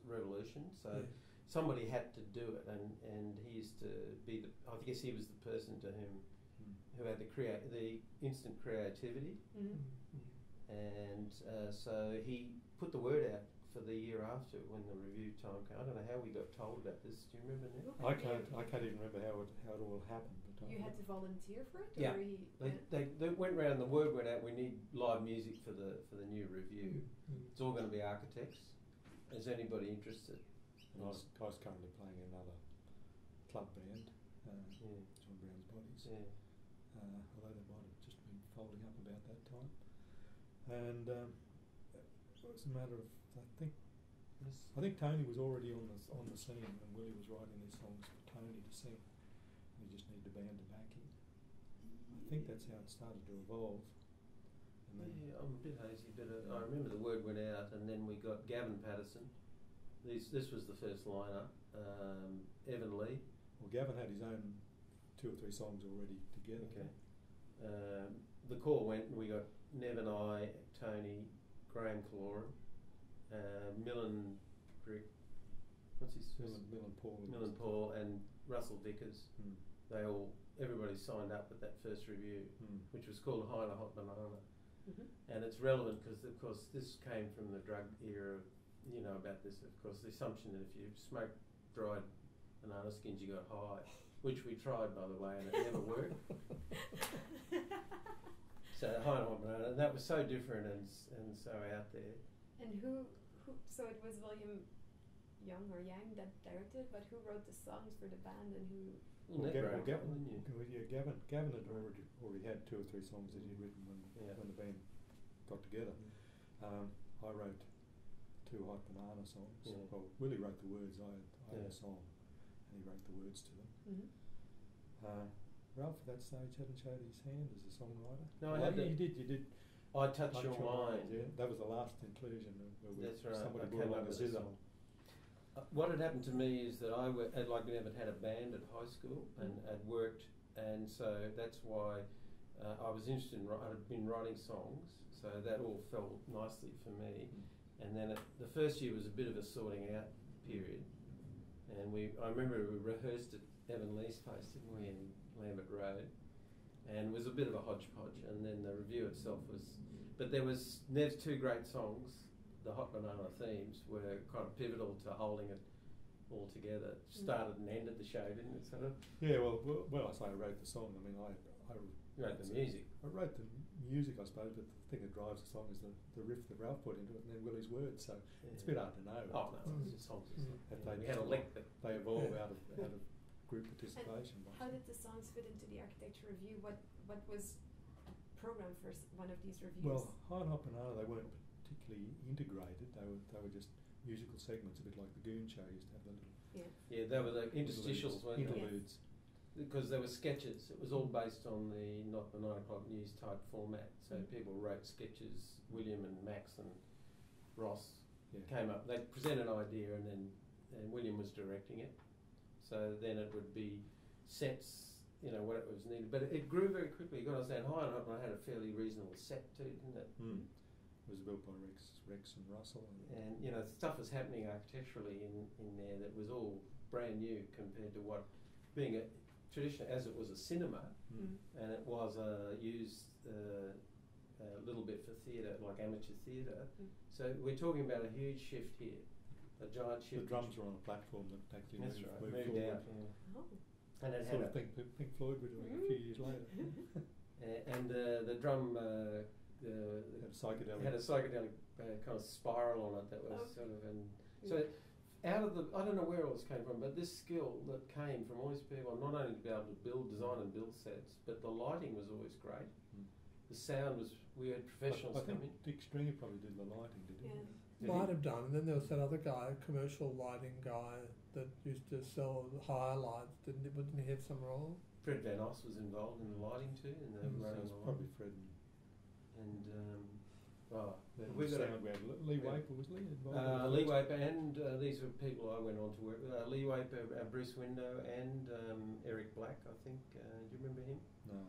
revolution. So somebody had to do it, and he used to be I guess he was the person to who had the instant creativity, and so he put the word out for the year after when the review time came. I don't know how we got told about this. Do you remember now? I can't even remember how it all happened. But You had to volunteer for it? Yeah. Or They went round, the word went out, we need live music for the new review. It's all going to be architects. Is anybody interested? And I was currently playing another club band, John Brown's Bodies, although they might have just been folding up about that time. And it was a matter of, I think Tony was already on the scene, and Willie was writing these songs for Tony to sing. We just need the band to back him. I think that's how it started to evolve. And then I'm a bit hazy, but I remember the word went out, and then we got Gavin Patterson. This was the first lineup. Evan Lee. Well, Gavin had his own 2 or 3 songs already together. Okay. The call went, and we got Nev and I, Tony, Graham Caloran, Millen Brick, what's his Millen Paul. Millen Paul and Russell Vickers. Everybody signed up at that first review, which was called Hina Hot Banana. And it's relevant because, of course, this came from the drug era. You know about this, of course, the assumption that if you smoke dried banana skins, you got high, which we tried, by the way, and it never worked. So Hina Hot Banana, and that was so different and so out there. And who? So it was William Young or Yang that directed, but who wrote the songs for the band and who? Gavin had already had 2 or 3 songs that he'd written when the band got together. I wrote 2 Hot Banana songs. Well, Willie wrote the words. I had a song, and he wrote the words to them. Ralph at that stage hadn't showed his hand as a songwriter. No, You did. I Touch Your Mind. Yeah, that was the last inclusion. That's right. Somebody I brought came along up a with a zither. song. What had happened to me is that I never had a band at high school and had worked, and so that's why I was interested in. I'd been writing songs, so that all fell nicely for me. And then the first year was a bit of a sorting out period, and I remember we rehearsed at Evan Lee's place, didn't we, in Lambert Road, and it was a bit of a hodgepodge. And then the review itself was, but there was Nev's 2 great songs. The Hot Banana themes were kind of pivotal to holding it all together. Started and ended the show, didn't it? Sort of. Yeah. Well, I say I wrote the song. I mean, I wrote the music. I wrote the music, I suppose, but the thing that drives the song is the riff that Ralph put into it, and then Willie's words. So it's a bit hard to know. Oh no, it's just songs. We had a lick, but they evolve out of group participation. And how did the songs fit into the architecture review? What was a program for one of these reviews? Well, High and Hot Banana, they weren't particularly integrated. They were just musical segments, a bit like the Goon Show used to have the little they were the interstitials, weren't they? Interludes. Because there were sketches. It was all based on the not the 9 o'clock news type format. So people wrote sketches. William and Max and Ross came up. They presented an idea, and William was directing it. So then it would be sets, what it was needed. But it grew very quickly. You got to understand, High and Hot had a fairly reasonable set too, didn't it? It was built by Rex and Russell. And stuff was happening architecturally in there that was all brand new compared to what being a tradition, as it was a cinema, and it was used a little bit for theatre, like amateur theatre. So we're talking about a huge shift here, a giant shift. The drums are on a platform that actually That's moved right, moved forward. out. Yeah. Oh. And it Sort had of thing Pink Floyd were doing a few years later. and the drum Had a psychedelic. had a psychedelic kind of spiral on it that was sort of, and so out of the, I don't know where all this came from, but this skill that came from all these people, not only to be able to design and build sets, but the lighting was always great. The sound was, we had professionals I think come in. Dick Stringer probably did the lighting, did he? Yeah. Might have done, and then there was that other guy, commercial lighting guy, that used to sell higher lights. Didn't he have some role? Fred Van Os was involved in the lighting too, in the running So the probably lighting. Fred. We've got sound we had Lee Waper, was Lee involved? Lee Waper, and these were people I went on to work with. Lee Waper, Bruce Window, and Eric Black, I think. Do you remember him? No.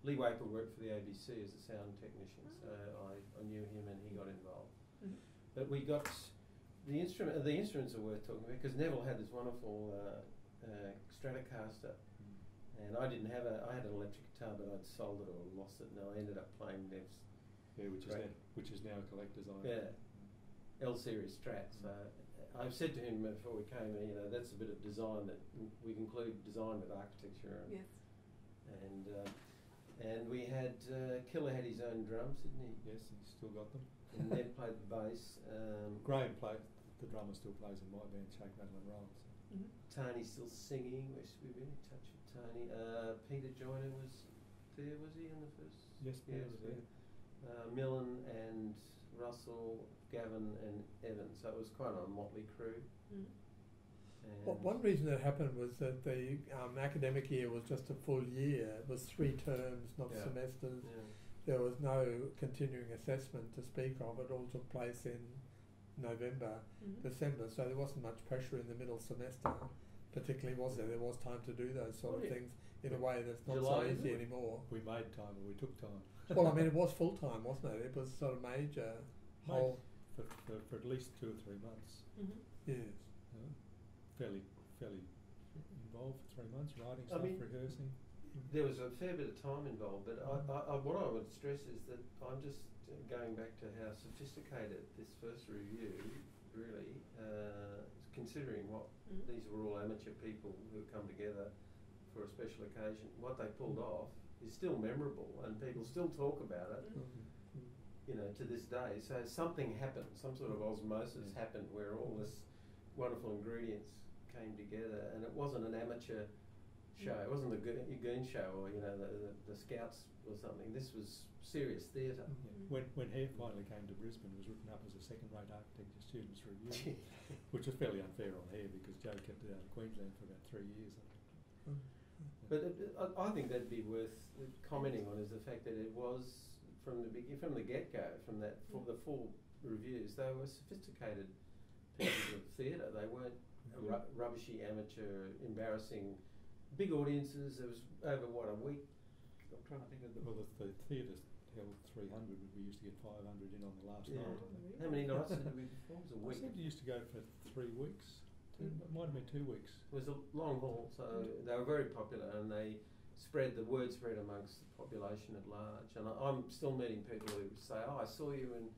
Lee Waper worked for the ABC as a sound technician, so I knew him and he got involved. But we got the instruments are worth talking about, because Neville had this wonderful Stratocaster, and I didn't have I had an electric guitar, but I'd sold it or lost it, and I ended up playing Nev's. Yeah, which is now a collector's item. Yeah, L series Strat. So I've said to him before we came, that's a bit of design that we conclude design with architecture. Yes. And we had Killer had his own drums, didn't he? Yes, he's still got them. And Ned played the bass. Graham the drummer still plays in my band, Shake, Rattle and Roll. So. Tony's still singing. We're in touch with Tony. Peter Joyner was there, was he in the first? Yes, Peter was there. Millen and Russell, Gavin and Evan. So it was quite a motley crew. Well, one reason it happened was that the academic year was just a full year. It was 3 terms, not semesters. Yeah. There was no continuing assessment to speak of. It all took place in November, December, so there wasn't much pressure in the middle semester, particularly was there. There was time to do those sort of things in a way that's not so easy anymore. We made time, or we took time. Well, I mean, it was full-time, wasn't it? It was sort of major whole... For at least 2 or 3 months. Yes. Fairly involved for 3 months, writing stuff, rehearsing. There was a fair bit of time involved, but what I would stress is that I'm just going back to how sophisticated this first review really, considering what these were all amateur people who had come together for a special occasion, what they pulled off is still memorable and people still talk about it, to this day. So something happened, some sort of osmosis happened where all this wonderful ingredients came together, and it wasn't an amateur show. It wasn't the Goon show or the Scouts or something. This was serious theatre. When Hare finally came to Brisbane, it was written up as a second-rate architecture students' review, which was fairly unfair on Hare because Joe kept it out of Queensland for about 3 years. But I think that'd be worth commenting on, is the fact that it was from the get-go, from the full reviews, they were sophisticated pieces of theatre. They weren't rubbishy, amateur, embarrassing. Big audiences. There was over a week. I'm trying to think of the. Well, the theatre held 300, but we used to get 500 in on the last night. Really? How many nights did we perform? It was a week. I think it used to go for 3 weeks. It might have been 2 weeks. It was a long haul, so they were very popular, and the word spread amongst the population at large. And I'm still meeting people who say, "Oh, I saw you in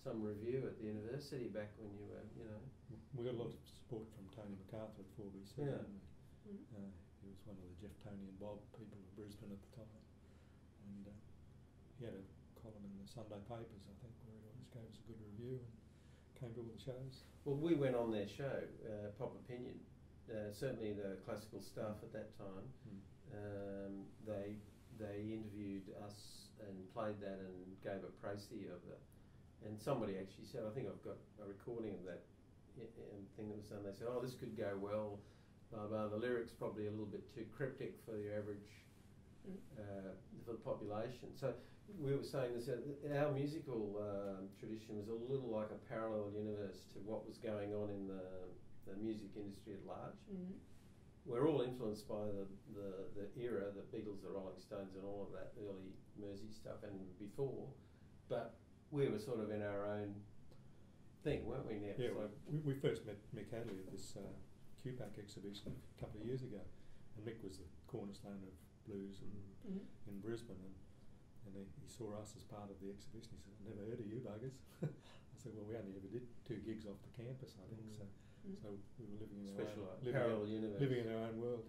some review at the university back when you were, We got a lot of support from Tony MacArthur at 4BC. Yeah. He was one of the Jeff, Tony and Bob people of Brisbane at the time. And he had a column in the Sunday papers, I think, where he always gave us a good review and came to all the shows. Well, we went on their show, Pop Opinion. Certainly the classical staff at that time, they interviewed us and played that and gave a précis of it. And somebody actually said, I think I've got a recording of that thing that was done. They said, "Oh, this could go well. Blah, blah. The lyrics probably a little bit too cryptic for the average, for the population." So we were saying this, our musical tradition was a little like a parallel universe to what was going on in the music industry at large. We're all influenced by the era, the Beatles, the Rolling Stones and all of that early Mersey stuff and before, but we were sort of in our own thing, weren't we, Nev? Yeah, we first met Mick Hadley at this QPAC exhibition a couple of years ago, and Mick was the cornerstone of blues in Brisbane, and and he saw us as part of the exhibition. He said, "I never heard of you buggers." I said, "Well, we only ever did 2 gigs off the campus, I think." So we were living in parallel universe, living in our own world.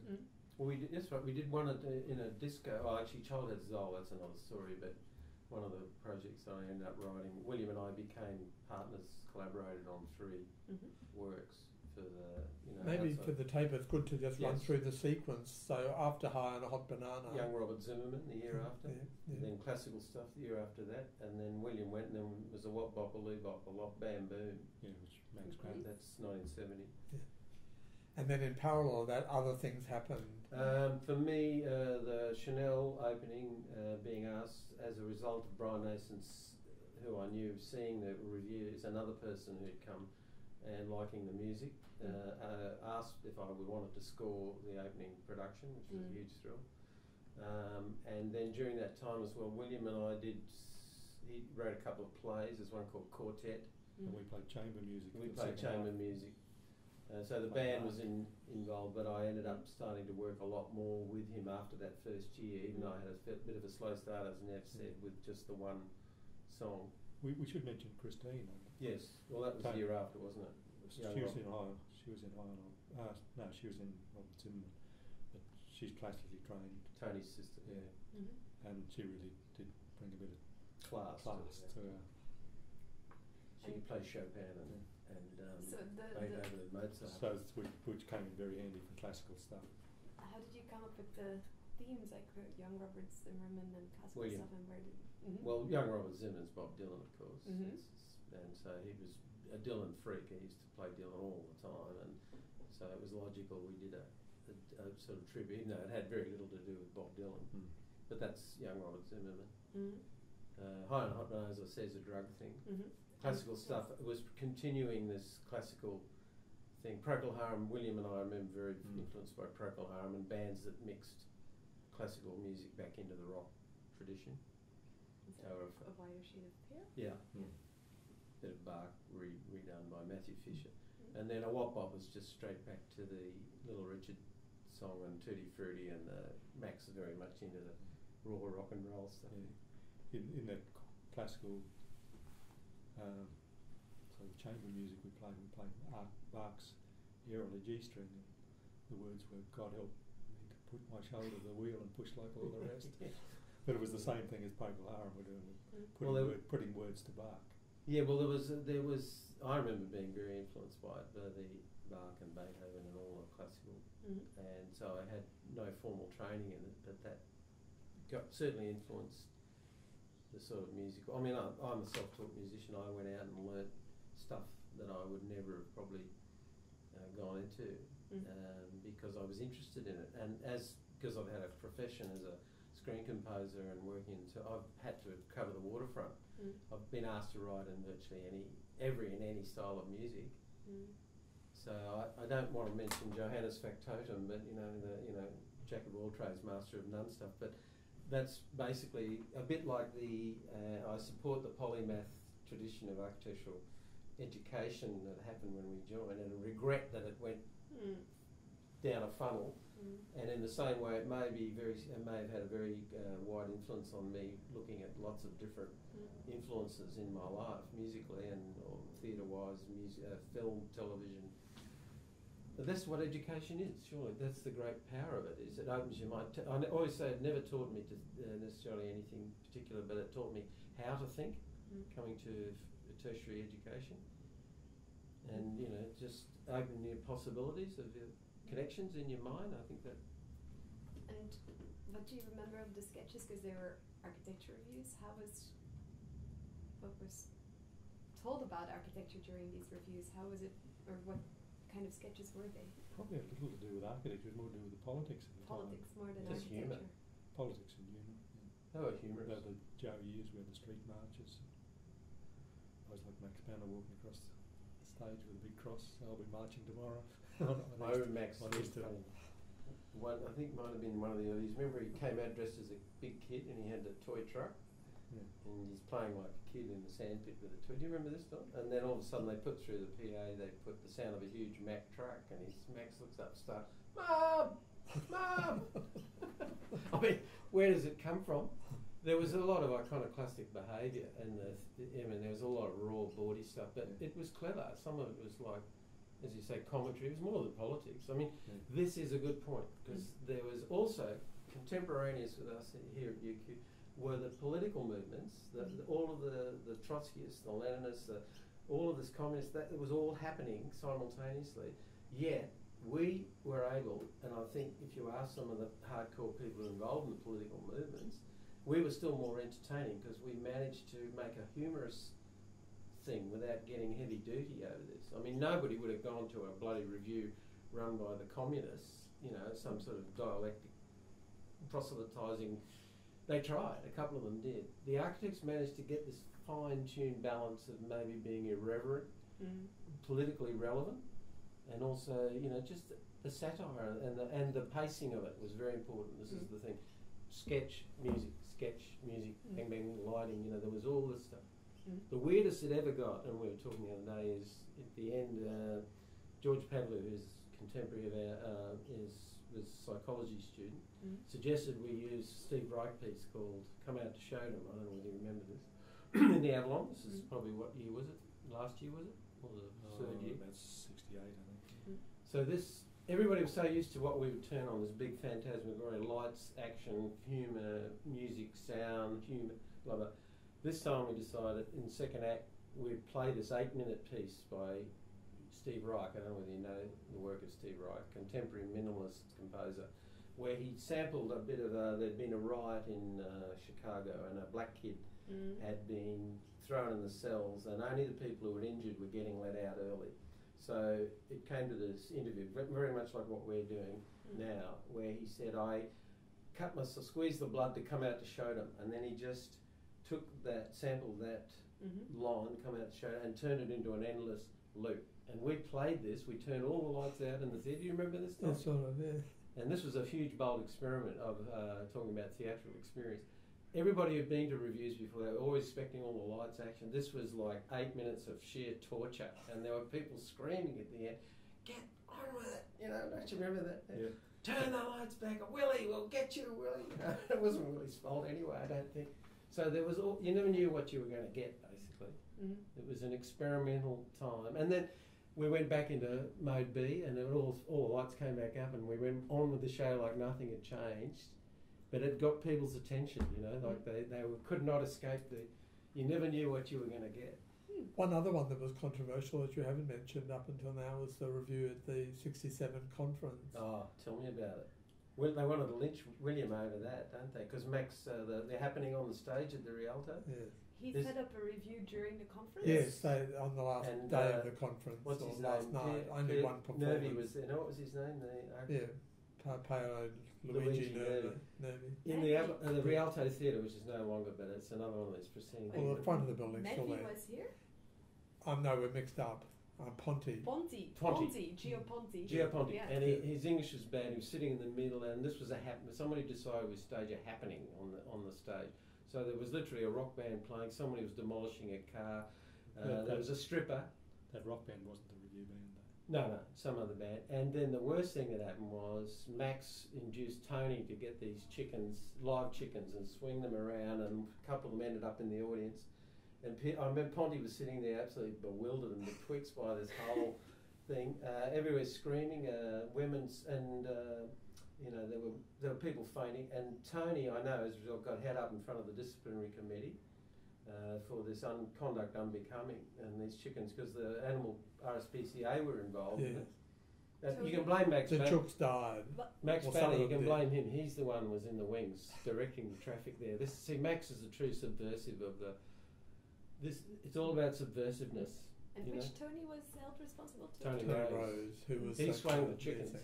Well, we did, that's right. We did one in a disco. Oh, actually, Childhood Zoll. That's another story. But one of the projects I ended up writing, William and I became partners, collaborated on 3 works for the, Maybe outside. for the tape, it's good to just run Yes. through the sequence. So after High on a Hot Banana, Young Robert Zimmerman the year after, yeah. then classical stuff the year after that, and then William went, and then it was a Wop Bop, a Lee Bop, a Lop Bam Boom. Yeah, which Max Grant. That's 1970. And then in parallel, that other things happened. For me, the Chanel opening, being asked as a result of Brian Nason's, who I knew, seeing the reviews, another person who'd come and liking the music, asked if I would wanted to score the opening production, which was a huge thrill. And then during that time as well, William and I he wrote a couple of plays. There's one called Quartet. And we played chamber music. We played chamber music. So the band was involved, but I ended up starting to work a lot more with him after that first year, even though I had a bit of a slow start, as Nev said, with just the one song. We should mention Christine. Yes, well that was the year after, wasn't it? She was in High. She was in Robert Zimmerman, but she's classically trained. Tony's sister, yeah. And she really did bring a bit of class to her. She could play Chopin and So Beethoven and Mozart. So which came in very handy for classical stuff. how did you come up with the themes like Young Robert Zimmerman and classical William. stuff, and where did? Well, Young Robert Zimmerman's Bob Dylan, of course, Mhm. and so he was a Dylan freak. He used to play Dylan all the time, and so it was logical we did a sort of tribute. Even though it had very little to do with Bob Dylan, but that's Young Robert Zimmerman. High on Hot Banana, as I say, is a drug thing. Classical stuff. It was continuing this classical thing. Procol Harum, William and I remember very influenced by Procol Harum and bands that mixed classical music back into the rock tradition. Is that a Wider Shade of Pale? Yeah. Bit of Bach redone by Matthew Fisher. And then a Wop Bop was just straight back to the Little Richard song and Tutti Frutti, and Max is very much into the raw rock and roll stuff. Yeah. In that classical, so the chamber music we played Bach's Aerola G string. The words were, "God help me to put my shoulder to the wheel and push like all the rest." But it was the same thing as Procol Harum were doing, putting words to Bach. Yeah, well, there was. I remember being very influenced by it, the Bach and Beethoven and all the classical, and so I had no formal training in it, but that certainly influenced the sort of music. I mean, I'm a self-taught musician. I went out and learnt stuff that I would never have probably gone into because I was interested in it, and because I've had a profession as a screen composer and working, so I've had to cover the waterfront. I've been asked to write in virtually any style of music. So I don't want to mention Johannes Factotum, but the Jack of all trades, master of none stuff. But that's basically a bit like I support the polymath tradition of architectural education that happened when we joined, and I regret that it went down a funnel. And in the same way, it may have had a very wide influence on me, looking at lots of different influences in my life, musically and theatre-wise, film, television. But that's what education is, surely. That's the great power of it, is it opens your mind. I always say it never taught me to necessarily anything particular, but it taught me how to think, coming to tertiary education. And, just open your possibilities of your connections in your mind. I think that. And what do you remember of the sketches? Because they were architecture reviews. What was told about architecture during these reviews? How was it, or what kind of sketches were they? Probably a little to do with architecture, more to do with the politics of the Politics time. more than Just architecture. humour. Politics and humour. They were humorous. The Joe years where the street marches. I was like Max Banner walking across the stage with a big cross. I'll be marching tomorrow. I remember Max. I think it might have been one of the earliest. Remember, he came out dressed as a big kid and he had a toy truck. And he's playing like a kid in the sandpit with a toy. Do you remember this, Don? And then all of a sudden they put through the PA, they put the sound of a huge Mack truck, and Max looks up, starts, "Mum! Mum!" I mean, where does it come from? There was a lot of iconoclastic behaviour, and there was a lot of raw, bawdy stuff, but it was clever. Some of it was like, as you say, commentary. It was more than politics. I mean, this is a good point, because there was also, contemporaneous with us here at UQ, were the political movements, all of the Trotskyists, the Leninists, all of this communist, that it was all happening simultaneously, yet we were able, and I think if you ask some of the hardcore people involved in the political movements, we were still more entertaining because we managed to make a humorous thing without getting heavy duty over this. I mean, nobody would have gone to a bloody review run by the communists, some sort of dialectic proselytising. They tried, a couple of them did. The architects managed to get this fine-tuned balance of maybe being irreverent, politically relevant, and also, just the satire and the pacing of it was very important. This is the thing. Sketch, music, bang, bang, lighting, there was all this stuff. The weirdest it ever got, and we were talking the other day, is at the end, George Pavlou, who's contemporary of was a psychology student, suggested we use Steve Reich piece called Come Out to Show Them. I don't know whether you remember this. In the Avalon, this is probably, what year was it? Last year, was it? Or the third year? About 68, I think. So everybody was so used to what we would turn on, this big phantasmagoria, lights, action, humour, music, sound, humour, blah, blah. This time we decided, in the second act, we'd play this 8-minute piece by Steve Reich. I don't know whether you know the work of Steve Reich, contemporary minimalist composer, where he sampled a bit of there'd been a riot in Chicago, and a black kid had been thrown in the cells, and only the people who were injured were getting let out early. So it came to this interview, very much like what we're doing now, where he said, I squeezed the blood to come out to show them, and then he just took sampled that line, come out to show, and turned it into an endless loop. And we played this, we turned all the lights out in the theatre. Do you remember this time? That's sort of, yeah. And this was a huge, bold experiment of talking about theatrical experience. Everybody who'd been to reviews before, they were always expecting all the lights action. This was like 8 minutes of sheer torture, and there were people screaming at the end, "Get on with it!" Don't you remember that? Yeah. Turn the lights back, Willie, we'll get you, Willie. It wasn't Willie's fault anyway, I don't think. So there was you never knew what you were going to get, basically. It was an experimental time. And then we went back into mode B, and then all the lights came back up, and we went on with the show like nothing had changed. But it got people's attention, like they could not escape you never knew what you were going to get. One other one that was controversial that you haven't mentioned up until now was the review at the 67 conference. Oh, tell me about it. Well, they wanted to lynch William over that, don't they? Because Max, they're happening on the stage at the Rialto. Yes. He set up a review during the conference? Yes, on the last day of the conference. What's his last name? night. Only one performance. Nervy was there. What was his name? Paolo Luigi Nervi. In the Rialto Theatre, which is no longer, but it's another one of these pristine. Well, the front of the building's still there. Neville was here? No, we're mixed up. Ponti. Gio Ponti. Yeah. And his English was bad. He was sitting in the middle, and this was somebody decided we stage a happening on the stage. So there was literally a rock band playing. Somebody was demolishing a car. There was a stripper. That rock band wasn't the review band, though. No, some other band. And then the worst thing that happened was Max induced Tony to get these live chickens, and swing them around, and a couple of them ended up in the audience. And I remember Ponty was sitting there absolutely bewildered and betwixt by this whole thing. Everywhere screaming, women's, and there were people fainting. And Tony, I know, has got head up in front of the disciplinary committee for this conduct unbecoming, and these chickens, because the animal RSPCA were involved. Yeah. You can blame Max. The chooks died. Max Banner, you can blame him. He's the one who was in the wings directing the traffic there. Max is a true subversive of the. It's all about subversiveness. And which Tony was held responsible to? Tony Rose, who was. He swung the chickens.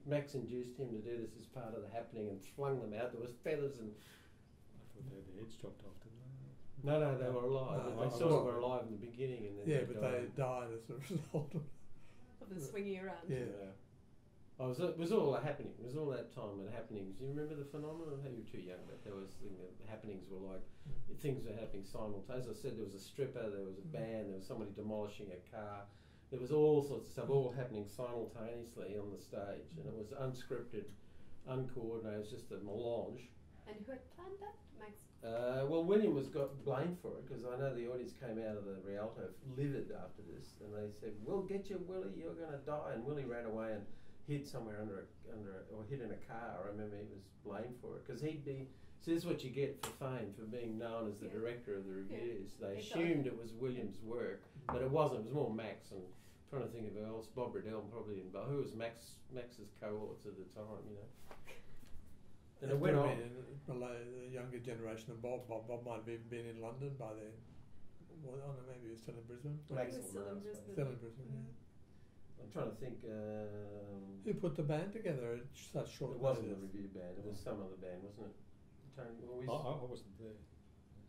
Max induced him to do this as part of the happening and flung them out. There was feathers and. I thought they had their heads chopped off, didn't they? No, they were alive. They sort of were alive in the beginning, and then they died as a result of the swinging around. Yeah. It was all a happening. It was all that time and happenings. You remember the phenomenon? You were too young, but there was happenings were like things were happening simultaneously. As I said, there was a stripper, there was a band, there was somebody demolishing a car. There was all sorts of stuff all happening simultaneously on the stage, and it was unscripted, uncoordinated. It was just a melange. And who had planned that? Max? Well, William was got blamed for it because I know the audience came out of the Rialto livid after this, and they said, "We'll get you, Willie. You're going to die." And Willie ran away and hid somewhere or hid in a car. I remember he was blamed for it because he'd be. So this is what you get for fame for being known as the director of the reviews. They assumed it was William's work, but it wasn't. It was more Max. And I'm trying to think of who else. Bob Riddell probably involved. Who was Max's cohorts at the time, you know. And it went on. The younger generation of Bob might have even been in London by then. Well, I don't know, maybe he was still in Brisbane. He was still in Brisbane. Still in Brisbane, yeah. I'm trying to think. Who put the band together at such short It wasn't notice? the review band. It was some other band, wasn't it? Tony, I wasn't there,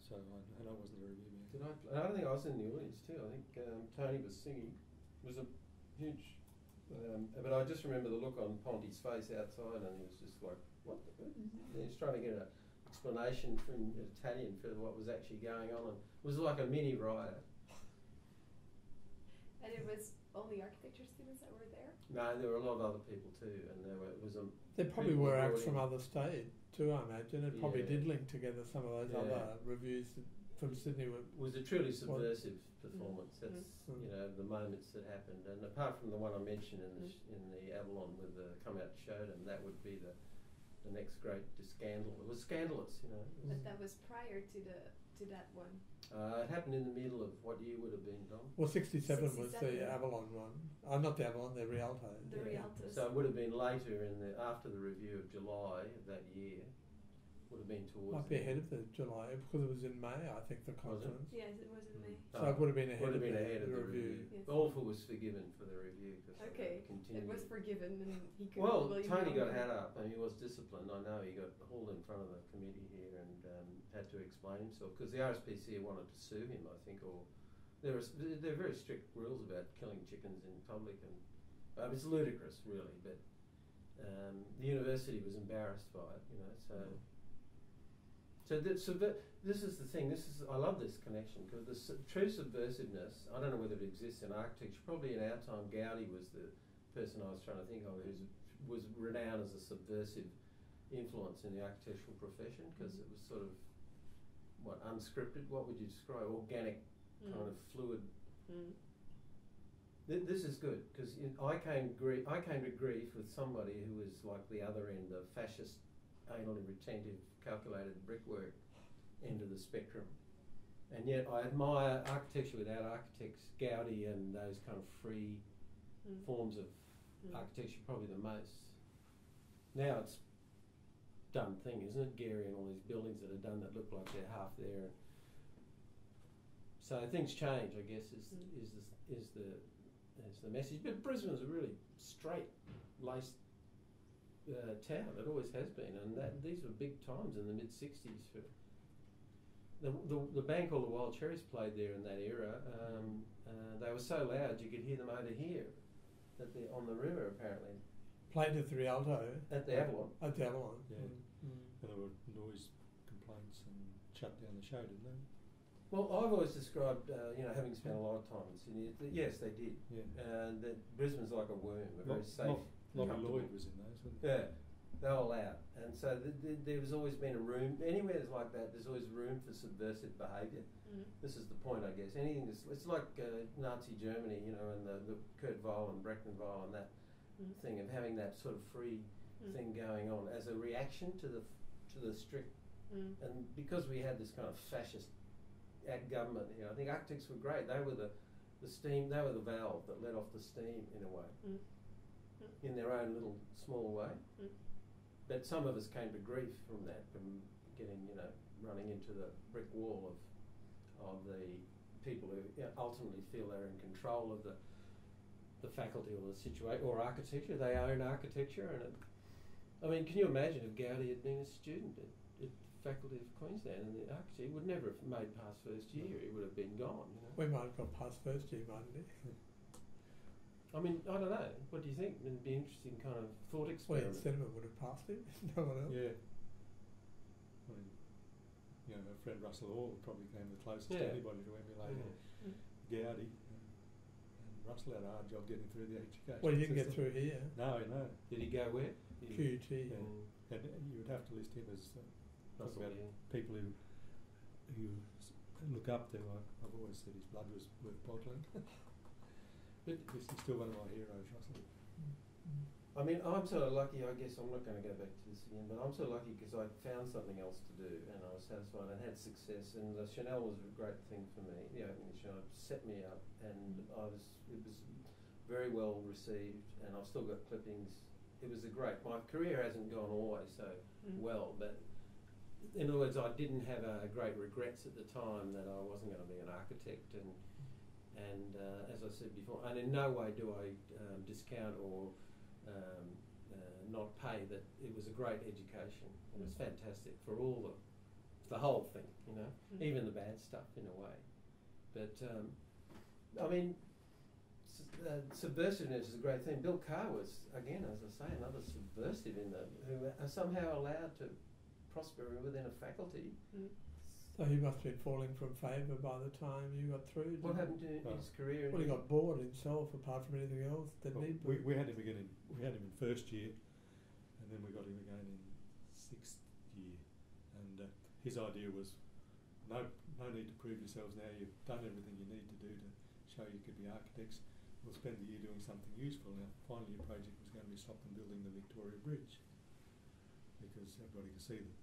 so I wasn't the review band. Did I? I don't think I was in the audience too. I think Tony was singing. It was a huge. But I just remember the look on Ponty's face outside, and he was just like, "What?" He was trying to get an explanation from Italian for what was actually going on. And it was like a mini riot. And it was only architecture students that were there? No, there were a lot of other people too, and it was a. There probably were acts from other states too, I imagine. It probably did link together some of those other reviews from Sydney. It was a truly subversive performance. That's you know the moments that happened, and apart from the one I mentioned in the Avalon with the Come Out to Show-Them, that would be the next great scandal. It was scandalous, you know. But that was prior to that one. It happened in the middle of what year would have been, Dom? Well, 67 was the Avalon one. Not the Avalon, the Rialto. The Rialto. So it would have been later after the review of July of that year. Would have been towards. Might be ahead of the July because it was in May, I think, the conference. Yes, it was in May. So it would have been ahead of the review. Yes. Alford was forgiven for the review. It was forgiven, and he could. Well, Tony got had up, and he was disciplined. I know he got hauled in front of the committee here and had to explain himself because the RSPCA wanted to sue him, I think, or there are very strict rules about killing chickens in public, and it's ludicrous, really. But the university was embarrassed by it, you know. So this is the thing. I love this connection because the true subversiveness. I don't know whether it exists in architecture. Probably in our time, Gaudi was the person I was trying to think of who was renowned as a subversive influence in the architectural profession because it was sort of unscripted. What would you describe? Organic, kind of fluid. This is good because I came to grief with somebody who was like the other end, the fascist, anally retentive, calculated brickwork end of the spectrum, and yet I admire architecture without architects, Gaudi and those kind of free forms of architecture probably the most. Now it's done thing, isn't it? Gary and all these buildings that are done that look like they're half there. So things change, I guess, is the message. But Brisbane's a really straight-laced town. It always has been, and these were big times in the mid-60s. For the band called the Wild Cherries played there in that era. They were so loud you could hear them over here, on the river apparently. Played at the Rialto. At the Avalon. At the Avalon. Yeah. And there were noise complaints and shut down the show, didn't they? Well, I've always described, having spent a lot of time in Sydney. Yes, they did. Yeah. And that Brisbane's like a worm, very safe. Lobby Lloyd was in those, wasn't he? Yeah, they were loud. And so there's always been a room, anywhere there's like that, there's always room for subversive behaviour. This is the point, I guess. It's like Nazi Germany, you know, and the Kurt Weill and Breckenweill and that thing of having that sort of free thing going on as a reaction to the strict. And because we had this kind of fascist government here, I think architects were great. They were the steam, they were the valve that let off the steam in a way. In their own little small way. But some of us came to grief from that, from getting, running into the brick wall of the people who ultimately feel they're in control of the faculty or the situation, or architecture. They own architecture, and can you imagine if Gaudi had been a student at the Faculty of Queensland and the architecture, he would never have made past first year. He would have been gone. We might have got past first year, mightn't we? I don't know. What do you think? It'd be an interesting kind of thought experiment. Well, Cinema would have passed it. No one else. Yeah. Our friend Russell Hall probably came the closest to anybody to emulate Gaudi. And Russell had a hard job getting through the education. Well, he didn't get through here. No. Did he go where? QT. Yeah. And you would have to list him as talk Muscle, about people who look up to. I've always said his blood was worth bottling. But he's still one of my heroes, Russell. I mean, I'm sort of lucky, I guess. I'm not going to go back to this again, but I'm sort of lucky because I found something else to do and I was satisfied and had success. And the Chanel was a great thing for me. The opening of Chanel set me up, and it was very well received, and I've still got clippings. It was my career hasn't gone always so well, but in other words, I didn't have great regrets at the time that I wasn't going to be an architect, and as I said before, and in no way do I discount or not pay that it was a great education. It was fantastic for all the whole thing, you know, even the bad stuff in a way. But I mean, subversiveness is a great thing. Bill Carr was, again, as I say, another subversive who are somehow allowed to prosper within a faculty. So he must have been falling from favour by the time you got through. What happened to his career? Well, he got bored himself, apart from anything else, didn't he? We had him again we had him in first year, and then we got him again in sixth year. And his idea was, no need to prove yourselves now. You've done everything you need to do to show you could be architects. We'll spend the year doing something useful. Now, finally, your project was going to be stopped and building the Victoria Bridge, because everybody could see that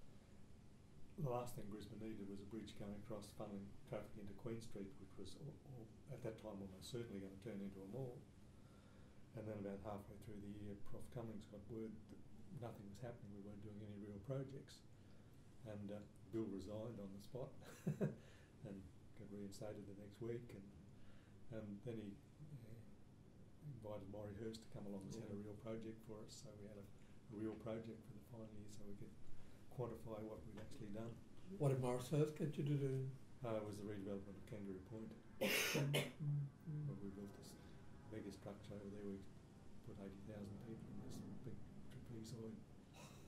the last thing Brisbane needed was a bridge going across, funneling traffic into Queen Street, which was at that time almost certainly going to turn into a mall. And then about halfway through the year, Prof Cummings got word that nothing was happening. We weren't doing any real projects. And Bill resigned on the spot and got reinstated the next week. And then he invited Maury Hurst to come along and set a real project for us. So we had a real project for the final year, so we could quantify what we'd actually done. What did Morris Hurst get you to do? It was the redevelopment of Kangaroo Point. Well, we built this mega structure over there. We put 80,000 people in this big trapezoid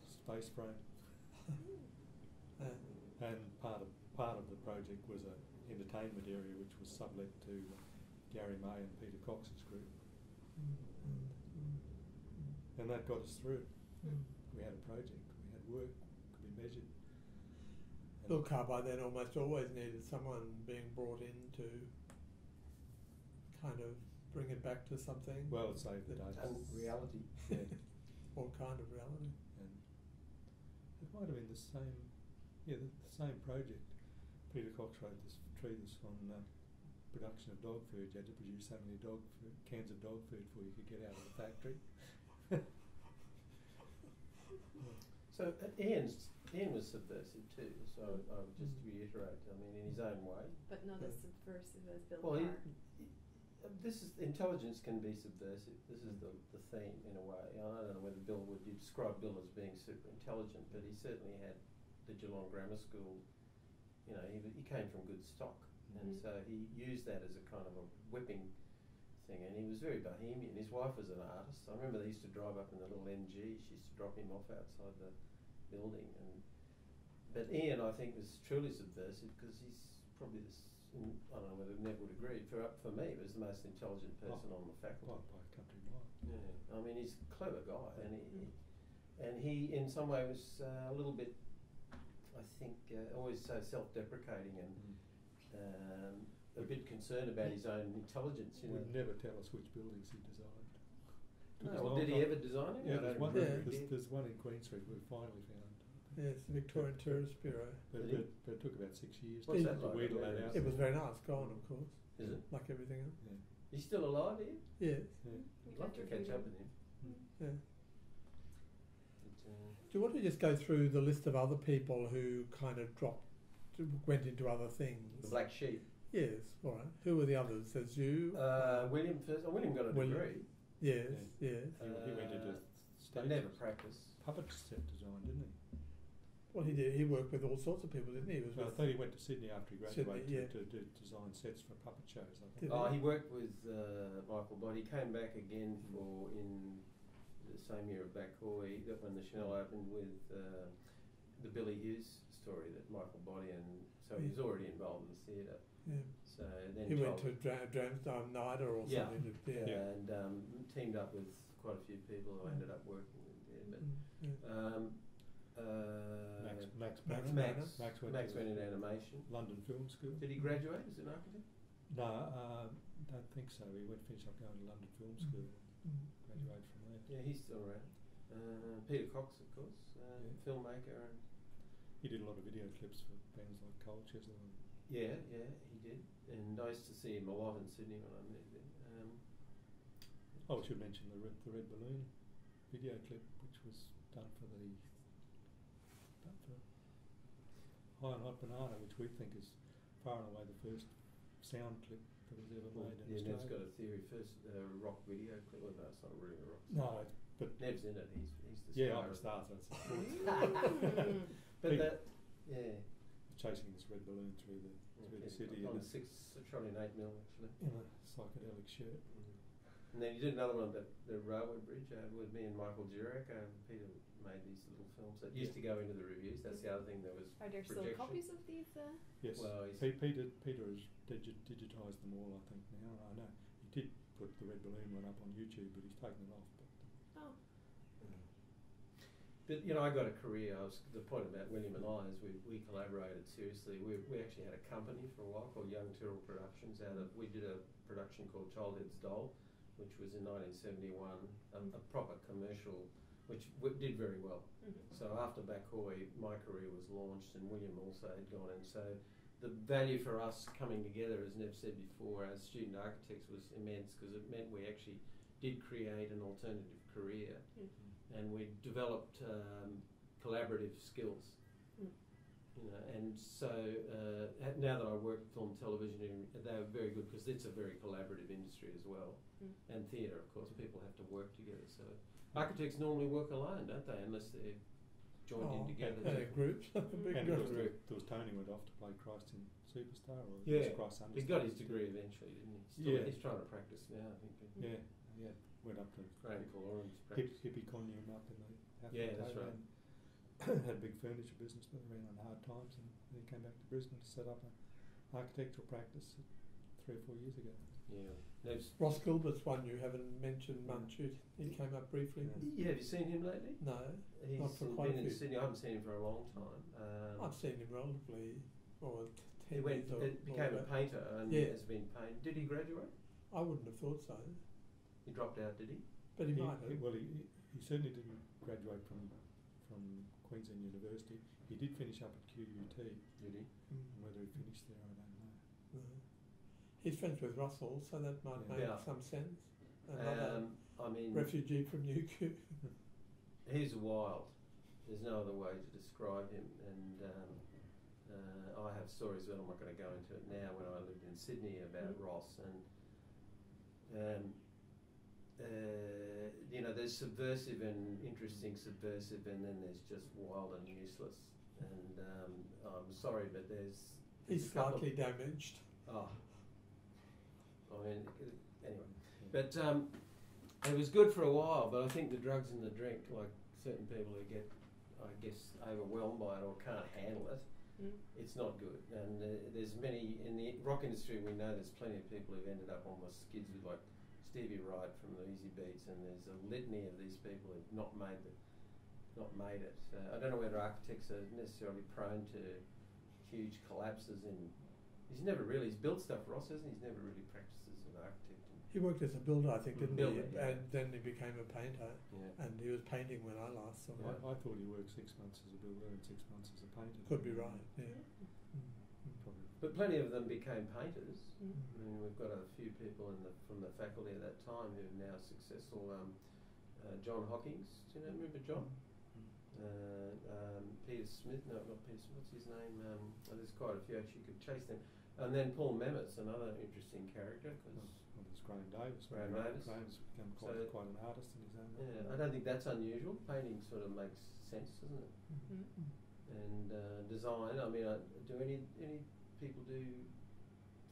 space frame. And part of the project was an entertainment area which was sublet to Gary May and Peter Cox's group. And that got us through. We had a project, we had work, could be measured. Bill Carr by then almost always needed someone being brought in to kind of bring it back to something. Well, it saved the day. And reality. Yeah. What kind of reality? And it might have been the same project. Peter Cox wrote this treatise on production of dog food. You had to produce so many cans of dog food before you could get out of the factory. So Ian was subversive too, so I would just reiterate, I mean, in his own way. But not as subversive as Bill Well, Carr. Intelligence can be subversive. This is the theme in a way. I don't know whether Bill would describe Bill as being super intelligent, but he certainly had the Geelong Grammar School. You know, he came from good stock, and so he used that as a kind of a whipping thing. And he was very bohemian. His wife was an artist. I remember they used to drive up in the little MG. She used to drop him off outside the building. But Ian, I think, was truly subversive because he's probably I don't know whether Neville would agree. For me, he was the most intelligent person on the faculty. By a country mile. Yeah, I mean, he's a clever guy, and he in some way was a little bit, I think, always so self-deprecating and a bit concerned about his own intelligence. He would never tell us which buildings he designed. No, did he ever design it? Yeah, there's one in Queen Street we finally found. Yes, the Victorian Tourist Bureau. But it took about 6 years What's to that like? wheedle that out. It was very nice, gone of course. Is it? Like everything else. Yeah. He's still alive, Ian? Yes. Yeah. I'd love to catch up with him. Yeah. But, Do you want to just go through the list of other people who kind of went into other things? the Black Sheep. Yes, all right. Who were the others? There's you. William first. William got a degree. Yes, yes. He went into They never practiced. puppet set design, didn't he? Well, he did. He worked with all sorts of people, didn't he? I thought he went to Sydney after he graduated to design sets for puppet shows, I think. He worked with Michael Bott. He came back again in the same year of Bacoy, when the Chanel opened, with the Billy Hughes story that Michael Body, and so he was already involved in the theatre. Yeah. So then he went to NIDA or something. And teamed up with quite a few people who ended up working with there. But Max went in animation. London Film School. Did he graduate as an architect? No, don't think so. He went finish up going to London Film School. Graduated from there. Yeah, he's still around. Peter Cox, of course, filmmaker. And he did a lot of video clips for bands like Colchester. Yeah, he did. And I used to see him a lot in Sydney when I moved there. I should mention the Red Balloon video clip, which was done for High and Hot Banana, which we think is far and away the first sound clip that was ever made in Australia. Nev's got a theory. First rock video clip. Well, no, it's not really a rock. No, but Nev's in it. He's the yeah, I'm a star. So it's but that, yeah. Chasing this red balloon through the city on 6 and 8 mil actually. In a psychedelic shirt. And then you did another one, the Railway Bridge, with me and Michael Durack. Peter made these little films that used to go into the reviews. That's the other thing. There was Are there projection. still copies of these? Yes. Well, Peter has digitised them all, I think, now. I know he did put the red balloon one up on YouTube, but he's taken it off. But you know, I got a career. The point about William and I is we collaborated seriously. We actually had a company for a while called Young Tyrell Productions. We did a production called Childhead's Doll, which was in 1971, a proper commercial, which did very well. So after Bacoy, my career was launched, and William also had gone in. So the value for us coming together, as Nev said before, as student architects was immense, because it meant we actually did create an alternative career. And we developed collaborative skills, you know. And so now that I work in film and television, they're very good because it's a very collaborative industry as well. And theatre, of course, people have to work together. So architects normally work alone, don't they? Unless they're joined in together. Groups. There was Tony went off to play Christ in Superstar, or Christ Understar. He got his degree eventually, didn't he? He's trying to practice now, I think. Yeah. Went up to Radical Orange. Hippie Conium up in the that's right. Had a big furniture business, but they ran on hard times, and then he came back to Brisbane to set up an architectural practice 3 or 4 years ago. Yeah. Ross Gilbert's one you haven't mentioned much. He came up briefly. Yeah, have you seen him lately? No, he's not for quite been a in few. Sydney. I haven't seen him for a long time. I've seen him relatively, He became a painter and has been painted. Did he graduate? I wouldn't have thought so. He dropped out, did he? But he might have. He certainly didn't graduate from Queensland University. He did finish up at QUT. Did he? And whether he finished there, I don't know. No. He's friends with Russell, so that might make some sense. Another refugee from UQ. He's wild. There's no other way to describe him. And I have stories, but I'm not going to go into it now, when I lived in Sydney about Ross. And you know, there's subversive and interesting subversive, and then there's just wild and useless. And I'm sorry, but he's slightly damaged. I mean, anyway. But it was good for a while, but I think the drugs and the drink, like certain people who get, I guess, overwhelmed by it or can't handle it, it's not good. And there's many, in the rock industry, we know there's plenty of people who've ended up on the skids with, like, Stevie Wright from the Easy Beats, and there's a litany of these people who've not made it. I don't know whether architects are necessarily prone to huge collapses in. He's built stuff, Ross, hasn't he? He's never really practiced as an architect. He worked as a builder, I think, didn't he? Yeah. And then he became a painter. Yeah. And he was painting when I last saw him. I thought he worked 6 months as a builder and 6 months as a painter. Could be right. Yeah. Probably. But plenty of them became painters. I mean, we've got a few people from the faculty at that time who are now successful. John Hawkins, do you remember John? Peter Smith, no, not Peter Smith, what's his name? There's quite a few, actually, you could chase them. And then Paul Memmett's another interesting character. There's Graham Davis. Graham's become quite an artist in his own way. Yeah, I don't think that's unusual. Painting sort of makes sense, doesn't it? And design, I mean, do any people do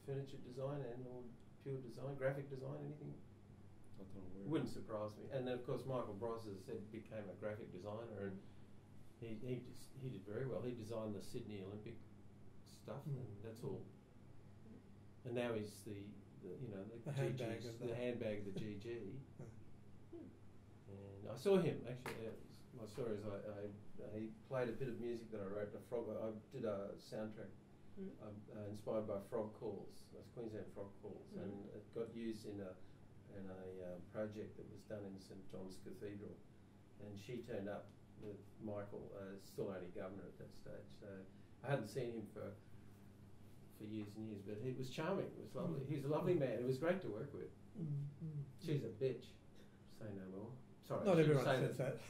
furniture design or pure design, graphic design, anything? Wouldn't surprise me. And then, of course, Michael Bryce, as I said, became a graphic designer, and he did very well. He designed the Sydney Olympic stuff, and that's all. And now he's the handbag, the GG. And I saw him actually. my story is I played a bit of music that I wrote. I did a soundtrack inspired by frog calls. That's Queensland frog calls, and it got used in a project that was done in St John's Cathedral. And she turned up with Michael, still only governor at that stage. So I hadn't seen him for years and years, but he was charming. It was lovely. He was a lovely man. It was great to work with. She's a bitch. Say no more. Sorry. Not everyone says that.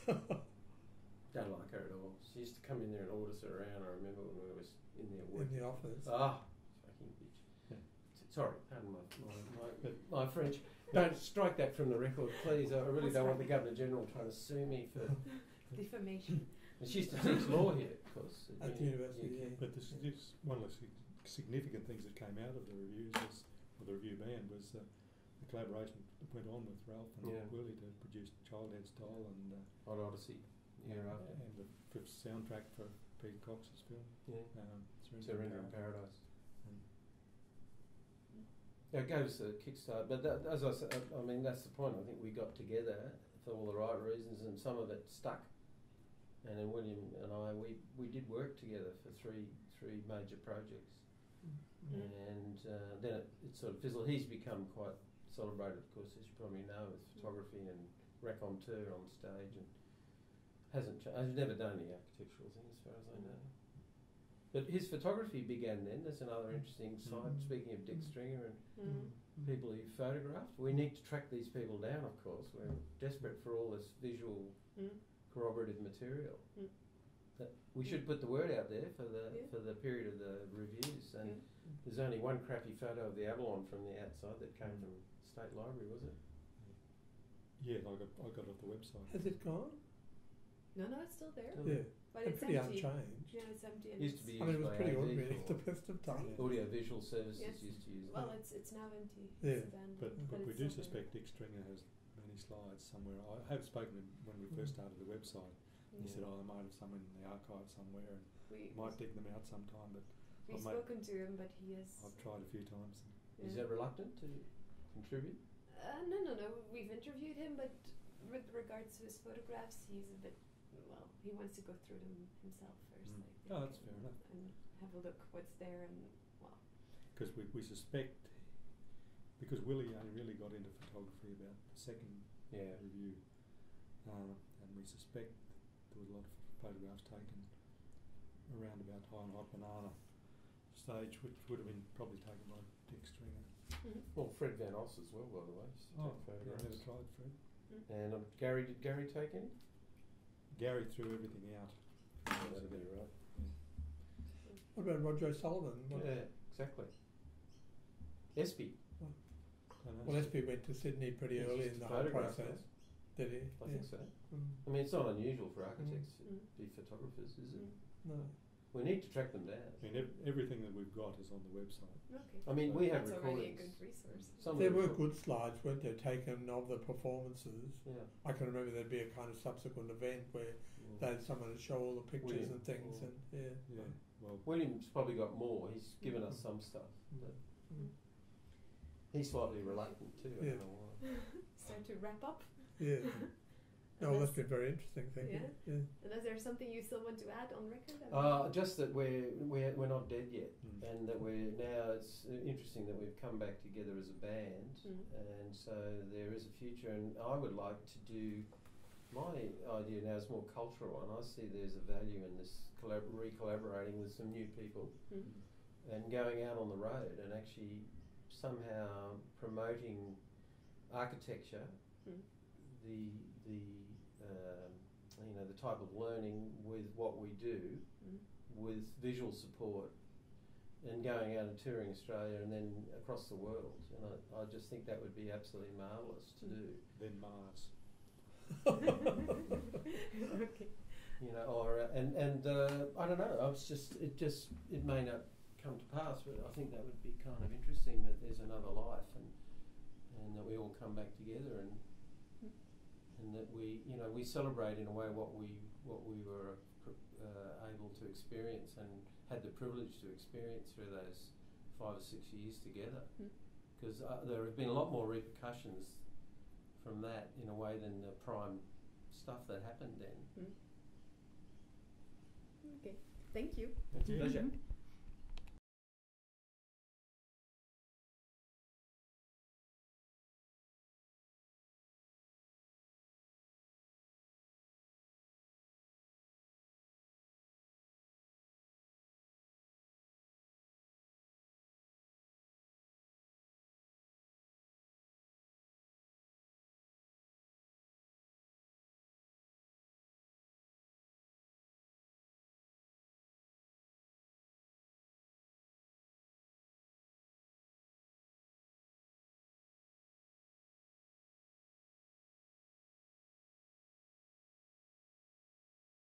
Don't like her at all. She used to come in there and order us around. I remember when we was in there working. In the office. Fucking bitch. Yeah. Sorry, pardon my French. Don't strike that from the record, please. I really don't want the Governor General trying to sue me for defamation. And she used to teach law here, of course. At the university, yeah. But this one of the significant things that came out of the reviews was, or the review band, was the collaboration that went on with Ralph and Willie to produce Childhead Style and Odd Odyssey, after. And the fifth soundtrack for Pete Cox's film, Surrender in Paradise. It goes to Kickstart, but as I said, I mean, that's the point. I think we got together for all the right reasons, and some of it stuck. And then William and I, we did work together for three major projects, and then it sort of fizzled. He's become quite celebrated, of course, as you probably know, with photography and raconteur on stage, and I've never done any architectural thing as far as I know. But his photography began then. That's another interesting side. Speaking of Dick Stringer and people he photographed, we need to track these people down, of course. We're desperate for all this visual corroborative material. That we should put the word out there for the period of the reviews. And there's only one crappy photo of the Avalon from the outside that came from State Library, was it? Yeah, I got it off the website. Has it gone? No, it's still there. Yeah. But it's pretty empty. unchanged. Yeah, it's empty. And Used to be used it was by pretty AV ordinary at for the best of times. Audio visual services Yes. used to use well, that. it's now empty. Yeah. It's abandoned. But we it's do still suspect Dick Stringer has many slides somewhere. I have spoken to him when we first started the website. He said, they might have some in the archive somewhere, and might dig them out sometime. But we've spoken to him, but he is. I've tried a few times. Is that reluctant to contribute? No. We've interviewed him, but with regards to his photographs, he's a bit. Well, he wants to go through them himself first. I think, that's fair enough. And have a look what's there, and because we suspect, because Willie only really got into photography about the second review, and we suspect there was a lot of photographs taken around about High and Hot Banana stage, which would have been probably taken by Dick Stringer. Well, Fred Van Os as well, by the way. I never tried Fred. And did Gary take any? Gary threw everything out. That'd be right. What about Roger O'Sullivan? Yeah, exactly. Espy. Well, Espy went to Sydney pretty early in the whole process. Did he? I think so. I mean, it's not unusual for architects to be photographers, is it? No. We need to track them down. I mean, everything that we've got is on the website. Okay. I mean, we have That's recordings. already a good resource. There were good slides, weren't there, taken of the performances. Yeah. I can remember there'd be a kind of subsequent event where they had someone to show all the pictures and things. Well, William's probably got more. He's given us some stuff. But he's slightly reluctant too. I don't know why. So to wrap up. Yeah. No, that's been very interesting. Thank you. And is there something you still want to add on record? Just that we're not dead yet, and that we're now. It's interesting that we've come back together as a band, and so there is a future. And I would like to do. My idea now is more cultural, and I see there's a value in this re-collaborating with some new people, and going out on the road and actually somehow promoting architecture. The type of learning with what we do, with visual support, and going out and touring Australia and then across the world. And I just think that would be absolutely marvellous to do. Then Mars. Okay. I don't know. It may not come to pass, but I think that would be kind of interesting that there's another life and that we all come back together and that we celebrate in a way what we were able to experience and had the privilege to experience through those 5 or 6 years together. Because there have been a lot more repercussions from that in a way than the prime stuff that happened then. Okay, thank you. It's a you. pleasure.